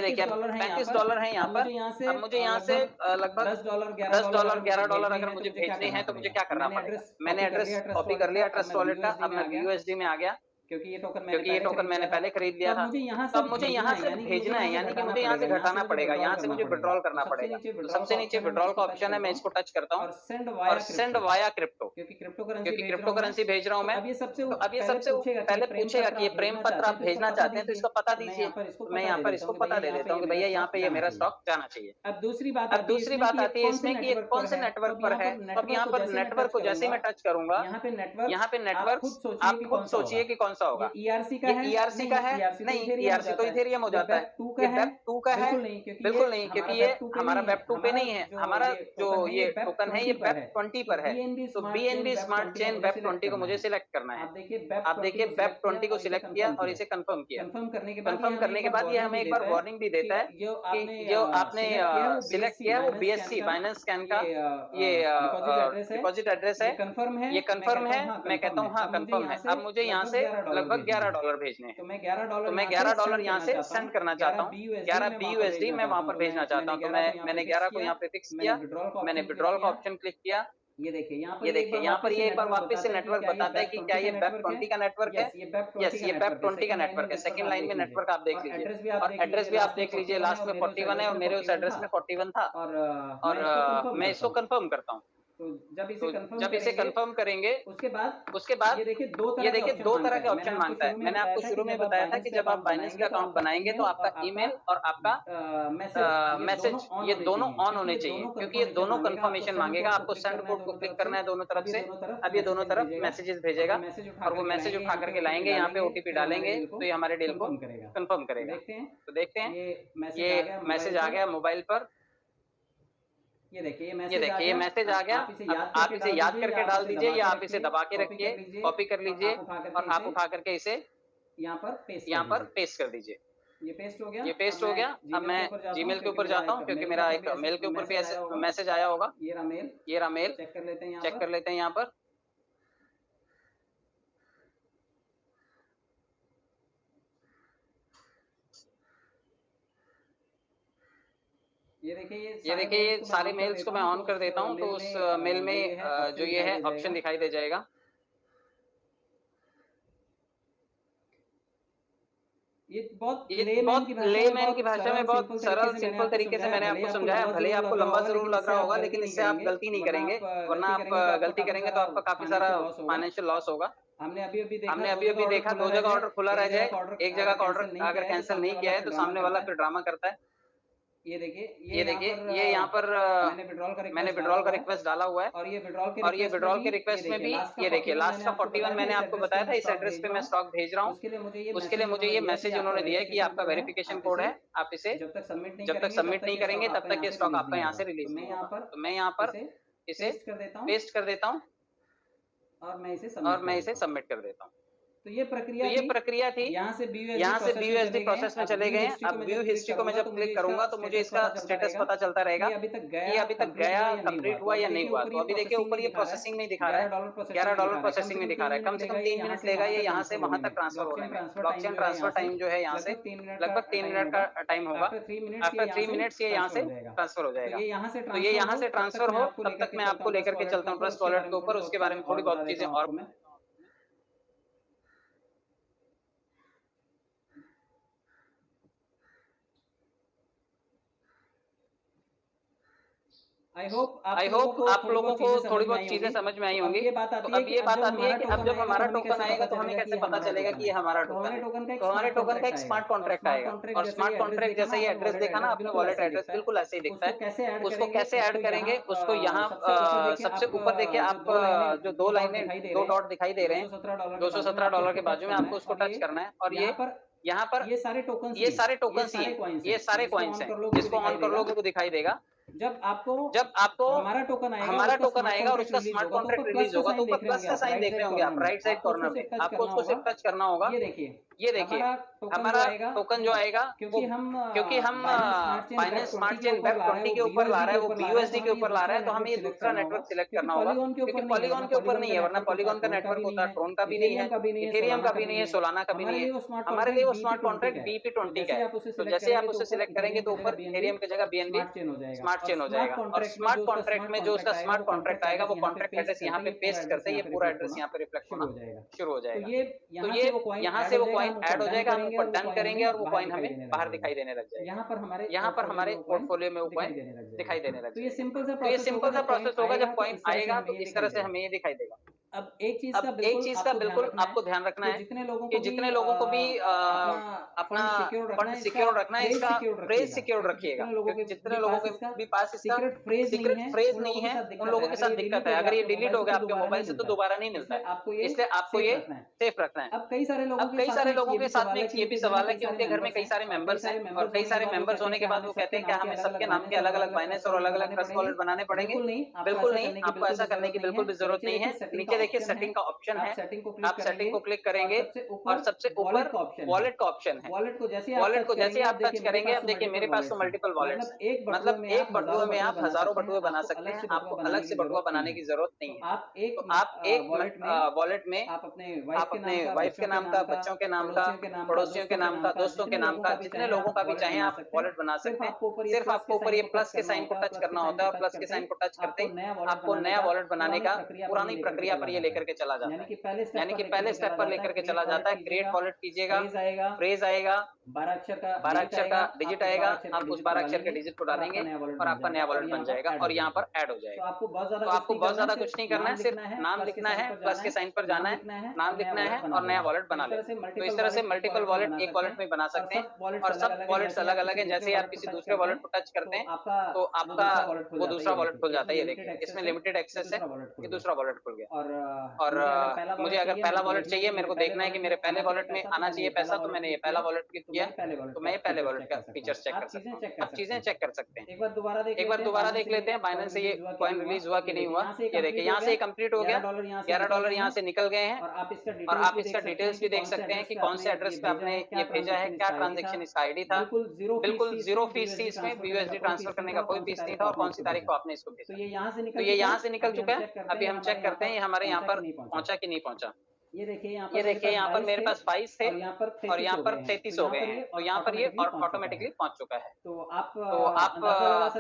देखिए $35 है यहाँ पर। अब मुझे यहाँ से लगभग $10 $11 अगर मुझे भेजने हैं तो मुझे क्या करना पड़ेगा? मैंने एड्रेस कॉपी कर लिया ट्रस्ट वॉलेट का। अब मैं BUSD में आ गया, क्योंकि ये टोकन मैंने पहले खरीद लिया था। तो अब मुझे यहाँ से भेजना है, यानी कि मुझे यहाँ से घटाना पड़ेगा, यहाँ से मुझे विड्रॉल करना पड़ेगा। तो सबसे नीचे विड्रॉल का ऑप्शन है, मैं इसको टच करता हूँ और सेंड वाया क्रिप्टो, क्योंकि क्रिप्टो करेंसी भेज रहा हूँ मैं। तो अब ये सबसे पहले पूछेगा कि ये प्रेम पत्र आप भेजना चाहते हैं तो इसका पता दीजिए। मैं यहाँ पर इसको पता दे देता हूँ कि भैया यहाँ पे ये मेरा स्टॉक जाना चाहिए। अब दूसरी बात आती है इसमें कि ये कौन से नेटवर्क पर है। अब यहाँ पर नेटवर्क को जैसे मैं टच करूंगा, यहाँ पे नेटवर्क आप खुद सोचिए कि कौन सा होगा। ERC का है? नहीं, ERC तो इथेरियम हो जाता है। ये BEP2 का है? बिल्कुल नहीं, क्योंकि ये हमारा BEP2 पे नहीं है। हमारा जो ये टोकन है ये BEP20 पर है। तो BNB स्मार्ट चेन BEP20 को मुझे सिलेक्ट करना है। आप देखिए BEP20 को सिलेक्ट किया और इसे कंफर्म किया। कंफर्म करने के बाद ये हमें एक बार वार्निंग भी देता है कि जो आपने सिलेक्ट किया है वो BSC बाइनेंस स्कैन का ये डिपॉजिट एड्रेस है, ये कंफर्म है। मैं कहता हूँ हाँ कंफर्म है। अब मुझे यहाँ से लगभग $11 भेजने हैं, तो मैं $11 यहाँ से सेंड करना चाहता हूँ। 11 BUSD मैं वहां पर भेजना चाहता हूँ। तो मैंने 11 को यहाँ पे फिक्स किया, मैंने विड्रॉल का ऑप्शन क्लिक किया। ये देखिए यहाँ पर ये एक बार वापस से नेटवर्क बताता है कि क्या ये BEP20 का नेटवर्क है। यस, ये BEP20 का नेटवर्क है। सेकंड लाइन में नेटवर्क आप देख लीजिए, और एड्रेस भी आप देख लीजिए, लास्ट में 41 है और मेरे उस एड्रेस में 41 था। और मैं इसको कंफर्म करता हूँ। तो जब इसे कंफर्म करेंगे उसके बाद ये देखिए दो तरह के ऑप्शन मांगता है। मैंने आपको शुरू में बताया था कि जब आप बाइनेंस का अकाउंट बनाएंगे तो आपका ईमेल और आपका मैसेज ये दोनों ऑन होने चाहिए, क्योंकि ये दोनों कंफर्मेशन मांगेगा। आपको सेंड कोड को क्लिक करना है दोनों तरफ से। अब ये दोनों तरफ मैसेजेस भेजेगा और वो मैसेज उठा करके लाएंगे, यहाँ पे OTP डालेंगे तो ये हमारे डील को कंफर्म करेगा। तो देखते हैं ये मैसेज आ गया मोबाइल पर। ये देखिए ये मैसेज आ गया। आप इसे याद करके डाल दीजिए या आप इसे दबा के रखिए, कॉपी कर लीजिए और आप उठा करके इसे यहाँ पर पेस्ट कर दीजिए। ये पेस्ट हो गया। अब मैं जीमेल के ऊपर जाता हूँ, क्योंकि मेरा एक मेल के ऊपर भी ऐसे मैसेज आया होगा। ये रहा मेल, चेक कर लेते हैं यहाँ पर। ये ये देखिए ये सारे मेल्स को मैं ऑन कर देता हूँ, तो उस मेल में जो ये है ऑप्शन दिखाई दे जाएगा। ये बहुत ये लेमैन बहुत की भाषा में, लेमैन की बहुत भाषा में सरल बहुत सिंपल तरीके सरल से सिंपल तरीके से मैंने आपको समझाया, भले ही आपको लंबा ज़रूर लग रहा होगा, लेकिन इससे आप गलती नहीं करेंगे, वरना आप गलती करेंगे तो आपका काफ़ी सारा फाइनेंशियल लॉस होगा। हमने अभी हमने देखा अभी देखा 2 जगह ऑर्डर खुला रह जाए, एक जगह का ऑर्डर नहीं अगर किया है तो कैंसल नहीं सामने किया वाला है फिर तो ड्रामा सामने करता वाला है। फिर ड्रामा करता है। ये देखिए, ये देखिए, ये यहाँ पर मैंने मैंने विड्रॉल का रिक्वेस्ट डाला हुआ है, और ये विड्रॉल और ये विड्रॉल के रिक्वेस्ट में भी ये देखिए लास्ट का 41 मैंने आपको बताया था, इस एड्रेस पे मैं स्टॉक भेज रहा हूँ। उसके लिए मुझे ये मैसेज उन्होंने दिया है कि आपका वेरिफिकेशन कोड है, आप इसे जब तक जब तक सबमिट नहीं करेंगे तब तक ये स्टॉक आपका यहाँ से रिलीज नहीं होगा। तो मैं यहाँ पर इसे पेस्ट कर देता हूँ और मैं इसे सबमिट कर देता हूँ। तो ये प्रक्रिया थी, यहाँ से BUSD प्रोसेस में चले गए। अब व्यू हिस्ट्री को मैं जब क्लिक करूंगा तो मुझे इसका स्टेटस पता चलता रहेगा कि अभी तक गया, कंप्लीट हुआ या नहीं हुआ। तो अभी देखिए ऊपर ये प्रोसेसिंग में दिखा रहा है, $11 प्रोसेसिंग में दिखा रहा है। कम से कम 3 मिनट लेगा ये यहाँ से वहां तक ट्रांसफर होने में। ब्लॉकचेन ट्रांसफर टाइम जो है यहाँ से लगभग 3 मिनट का टाइम होगा। आफ्टर 3 मिनट्स ये यहाँ से ट्रांसफर हो जाएगा। तो ये यहाँ से ट्रांसफर हो तब तक मैं आपको लेकर के चलता हूँ ट्रस्ट वॉलेट के ऊपर, उसके बारे में थोड़ी बहुत चीजें और आई होप आप लोगों को थोड़ी बहुत चीजें समझ में आई होंगी। तो अब ये बात आती है कि अब जब हमारा टोकन आएगा तो हमें कैसे पता चलेगा कि ये हमारा टोकन है। तो हमारे टोकन का एक स्मार्ट कॉन्ट्रैक्ट आएगा, और स्मार्ट कॉन्ट्रैक्ट जैसे ही एड्रेस देखा ना आपने, वॉलेट एड्रेस बिल्कुल ऐसे ही दिखता है। उसको कैसे ऐड करेंगे, उसको यहाँ सबसे ऊपर देखिए आप जो 2 लाइनें 2 डॉट दिखाई दे रहे हैं, $217 के बाजू में आपको उसको टच करना है। और ये यहाँ पर ये सारे टोकन ही हैं, ये सारे कॉइन्स हैं। जिसको ऑन कर लोगे तो दिखाई देगा। जब आपको हमारा टोकन आएगा और उसका स्मार्ट कॉन्ट्रैक्ट रिलीज होगा तो ऊपर प्लस का साइन देख रहे होंगे आप राइट साइड कॉर्नर में, आपको उसको सिर्फ टच करना होगा। ये देखिए हमारा टोकन जो आएगा, क्योंकि हम बाइनेंस स्मार्ट चेन वेब 20 के ऊपर ला रहा है, वो BUSD के ऊपर ला रहा है, तो हमें ये दूसरा नेटवर्क सिलेक्ट करना होगा। क्योंकि पॉलीगॉन के ऊपर नहीं है, वरना पॉलीगॉन का नेटवर्क होता है, ट्रोन का भी नहीं है, इथेरियम का भी नहीं है, सोलाना का भी नहीं है। हमारे लिए वो स्मार्ट कॉन्ट्रैक्ट BP20 का है। तो जैसे आप उसे सिलेक्ट करेंगे तो ऊपर इथेरियम की जगह BNB स्मार्ट चेन हो जाएगा। और स्मार्ट कॉन्ट्रैक्ट में जो उसका स्मार्ट कॉन्ट्रैक्ट आएगा वो कॉन्ट्रैक्ट एड्रेस यहाँ पे पेस्ट करते हैं, ये पूरा एड्रेस यहाँ पे रिफ्लेक्ट होना शुरू हो जाएगा। तो ये यहाँ से वो कॉइन ऐड हो जाएगा, हम ऊपर डन करेंगे और वो कॉइन हमें बाहर दिखाई देने लग जाएगा। यहाँ पर हमारे पोर्टफोलियो में वो कॉइन दिखाई देने लग जाएगा। तो ये सिंपल सा प्रोसेस होगा, जब कॉइन आएगा तो इस तरह से हमें ये दिखाई देगा। अब एक चीज का बिल्कुल आपको ध्यान रखना है कि जितने लोगों को भी अपना फंड सिक्योर रखना है, इसका फ्रेज सिक्योर रखिएगा। क्योंकि जितने लोगों के भी पास इसका सीक्रेट फ्रेज नहीं है, उन लोगों के साथ दिक्कत है। अगर ये डिलीट हो गया आपके मोबाइल से तो दोबारा नहीं मिलता है, इसलिए आपको ये सेफ रखना है। अब कई सारे लोगों के साथ में ये भी सवाल है कि उनके घर में कई सारे मेंबर्स हैं, और कई सारे मेंबर्स होने के बाद वो कहते हैं कि हमें सबके नाम के अलग अलग बाइनेंस और अलग अलग ट्रस्ट वॉलेट बनाने पड़ेंगे। बिल्कुल नहीं, आपको ऐसा करने की बिल्कुल भी जरूरत नहीं है। नीचे देखिए सेटिंग का ऑप्शन है, आप सेटिंग को क्लिक करेंगे और सबसे ऊपर वॉलेट का ऑप्शन है। वॉलेट को जैसे आप टच करेंगे, अब देखिए मेरे पास तो मल्टीपल वॉलेट्स हैं, मतलब एक बटुए में आप हजारों बटुए बना सकते हैं, आपको अलग से बटुआ बनाने की जरूरत नहीं है। तो आप एक वॉलेट में आप अपने वाइफ के नाम का, बच्चों के नाम का, पड़ोसियों के नाम का, दोस्तों के नाम का, जितने लोगों का भी चाहे आप वॉलेट बना सकते हैं। सिर्फ आपको ऊपर ये प्लस के साइन को टच करना होता है, और प्लस के साइन को टच करते ही आपको नया वॉलेट बनाने का पुरानी प्रक्रिया पर ये लेकर के चला जाता है, यानी कि पहले स्टेप पर लेकर के चला जाता है। क्रिएट वॉलेट कीजिएगा, फ्रेज आएगा, 12 अक्षर का डिजिट आएगा, आप उस 12 अक्षर के डिजिट को डालेंगे और आपका नया वॉलेट बन जाएगा और यहाँ पर ऐड हो जाएगा। तो आपको बहुत ज्यादा कुछ नहीं करना है, सिर्फ नाम लिखना है, प्लस के साइन पर जाना है, नाम लिखना है और नया वॉलेट बना लेना। तो इस तरह से मल्टीपल वॉलेट एक वॉलेट में बना सकते हैं, और सब वॉलेट्स अलग अलग हैं। जैसे आप किसी दूसरे वॉलेट को टच करते हैं तो आपका वो दूसरा वॉलेट खुल जाता है। ये देखिए इसमें लिमिटेड एक्सेस है, ये दूसरा वॉलेट खुल गया। और मुझे अगर पहला वॉलेट चाहिए, मेरे को देखना है कि मेरे पहले वॉलेट में आना चाहिए पैसा, तो मैंने ये पहला वॉलेट क्लिक किया, तो मैं ये पहले वॉलेट का फीचर्स चेक कर सकता हूँ। आप चीजें चेक कर सकते हैं। एक बार दोबारा देख लेते हैं बाइनेंस से ये कॉइन रिलीज हुआ कि नहीं हुआ। ये देखिए यहाँ से कंप्लीट हो गया, $11 यहाँ से निकल गए हैं। और आप इसका डिटेल्स भी देख सकते हैं कि कौन से एड्रेस पे आपने ये भेजा है, क्या ट्रांजेक्शन इसका आईडी था। बिल्कुल 0 फीस थी इसमें, BUSD ट्रांसफर करने का कोई फीस नहीं था, और कौन सी तारीख को आपने इसको भेजा। तो ये यहाँ से निकल चुका है। अभी हम चेक करते हैं ये हमारे यहाँ पर पहुंचा कि नहीं पहुंचा। ये देखिए यहाँ पर मेरे पास 22 थे और यहाँ पर और यहाँ पर 33 हो गए हैं, तो यहाँ पर ये ऑटोमेटिकली पहुंच चुका है। तो आप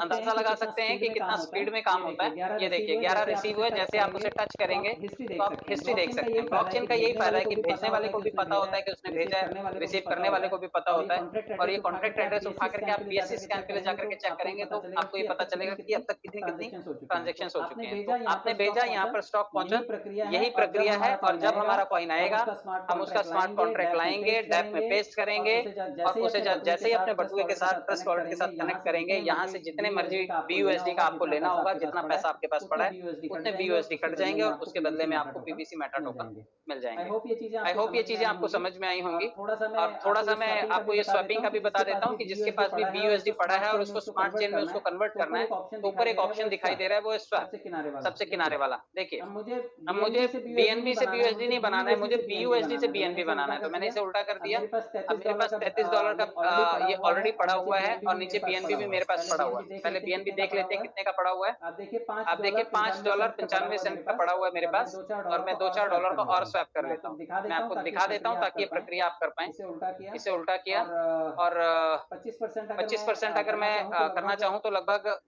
अंदाजा लगा सकते हैं कि कितना स्पीड में काम होता है। ये देखिए 11 रिसीव हुए, जैसे आप उसे टच करेंगे तो आप हिस्ट्री देख सकते हैं। ब्लॉकचेन का यही फायदा है कि भेजने वाले को भी पता होता है कि उसने भेजा है, रिसीव करने वाले को भी पता होता है। और ये कॉन्ट्रैक्ट एड्रेस उठा करके आप बीएससी स्कैन के लिए जाकर के चेक करेंगे तो आपको ये पता चलेगा कि अब तक कितनी ट्रांजेक्शन हो चुके हैं। तो आपने भेजा, यहाँ पर स्टॉक पहुंचा, यही प्रक्रिया है। और जब हमारा कॉइन आएगा हम उसका स्मार्ट कॉन्ट्रैक्ट लाएंगे, डैप में पेस्ट करेंगे और उसे जैसे ही अपने बटुए के साथ ट्रस्ट वॉलेट के साथ कनेक्ट करेंगे, यहाँ से जितने मर्जी BUSD का आपको लेना होगा, जितना पैसा आपके पास पड़ा है उतने BUSD कट जाएंगे और उसके बदले में आपको PBC मेटा टोकन मिल जाएंगे। आई होप ये चीजें आपको समझ में आई होंगी। और थोड़ा सा मैं आपको ये स्वैपिंग का भी बता देता हूँ कि जिसके पास भी BUSD पड़ा है और उसको स्मार्ट चेन में उसको कन्वर्ट करना है, तो ऊपर एक ऑप्शन दिखाई दे रहा है, वो स्वैप, सबसे किनारे वाला। देखिए अब मुझे BNB से BUSD नहीं बनाना है, मुझे BUSD से BNB बनाना है, तो मैंने इसे उल्टा कर दिया। अब मेरे पास $33 का ये ऑलरेडी पड़ा हुआ है और नीचे BNB भी मेरे पास पड़ा हुआ है। पहले BNB देख लेते हैं कितने का पड़ा हुआ है। आप देखिए $5.95 का पड़ा हुआ है मेरे पास और मैं $2-4 का और स्वैप कर लेता हूँ। मैं आपको दिखा देता हूँ ताकि ये प्रक्रिया आप कर पाएं। इसे उल्टा किया और 25% अगर मैं करना चाहूँ तो लगभग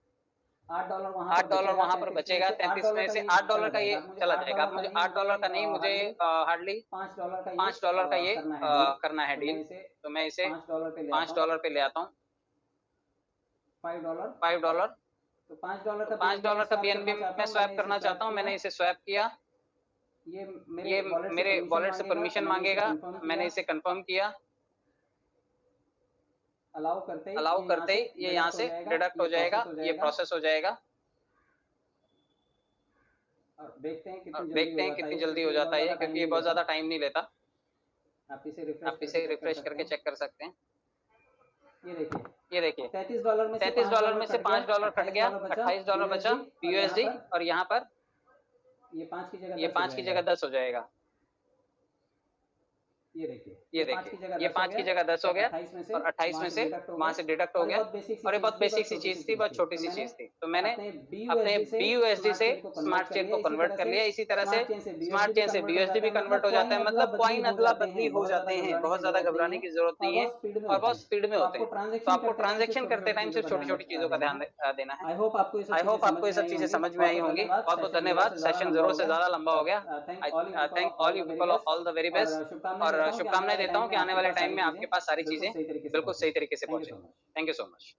$8 वहां पर बचेगा। 33 में से $8 का ये चला जाएगा। अब मुझे $8 का नहीं, मुझे हार्डली $5 का ये करना है डील, तो मैं इसे $5 पे ले आता हूँ। $5 तो $5 का BNB मैं स्वैप करना चाहता हूँ। मैंने इसे स्वैप किया, ये मेरे वॉलेट से परमिशन मांगेगा, मैंने इसे कंफर्म किया। अलाउ करते ही ये यहाँ से डिडक्ट हो जाएगा, ये प्रोसेस हो जाएगा। और देखते हैं कितनी जल्दी हो जाता है, क्योंकि ये बहुत ज्यादा टाइम नहीं लेता। आप इसे रिफ्रेश करके चेक कर सकते हैं। ये देखिए $33 में से $5 कट गया, $28 बचा BUSD और यहाँ पर ये 5 की जगह 10 हो जाएगा। ये देखिए ये 5 की जगह 10 हो गया और 28 में से वहां से डिडक्ट हो गया। और ये बहुत बेसिक सी चीज थी, बहुत छोटी सी चीज थी। तो मैंने अपने BUSD से स्मार्ट चेन को कन्वर्ट कर लिया। इसी तरह से स्मार्ट चेन से BUSD भी कन्वर्ट हो जाता है। मतलब कॉइन अदला बदली हो जाते हैं, बहुत ज्यादा घबराने की जरूरत नहीं है और बहुत स्पीड में होते हैं। तो आपको ट्रांजेक्शन करते टाइम सिर्फ छोटी छोटी चीजों का ध्यान देना है। आई होप आपको ये सब चीजें समझ में आई होंगी। बहुत बहुत धन्यवाद। सेशन जरूर से ज्यादा लंबा हो गया। आई thank all you people, all the very best और शुभकामनाएं देता हूं कि आने वाले टाइम में आपके पास सारी चीजें बिल्कुल सही तरीके से पहुंचे। Thank you so much.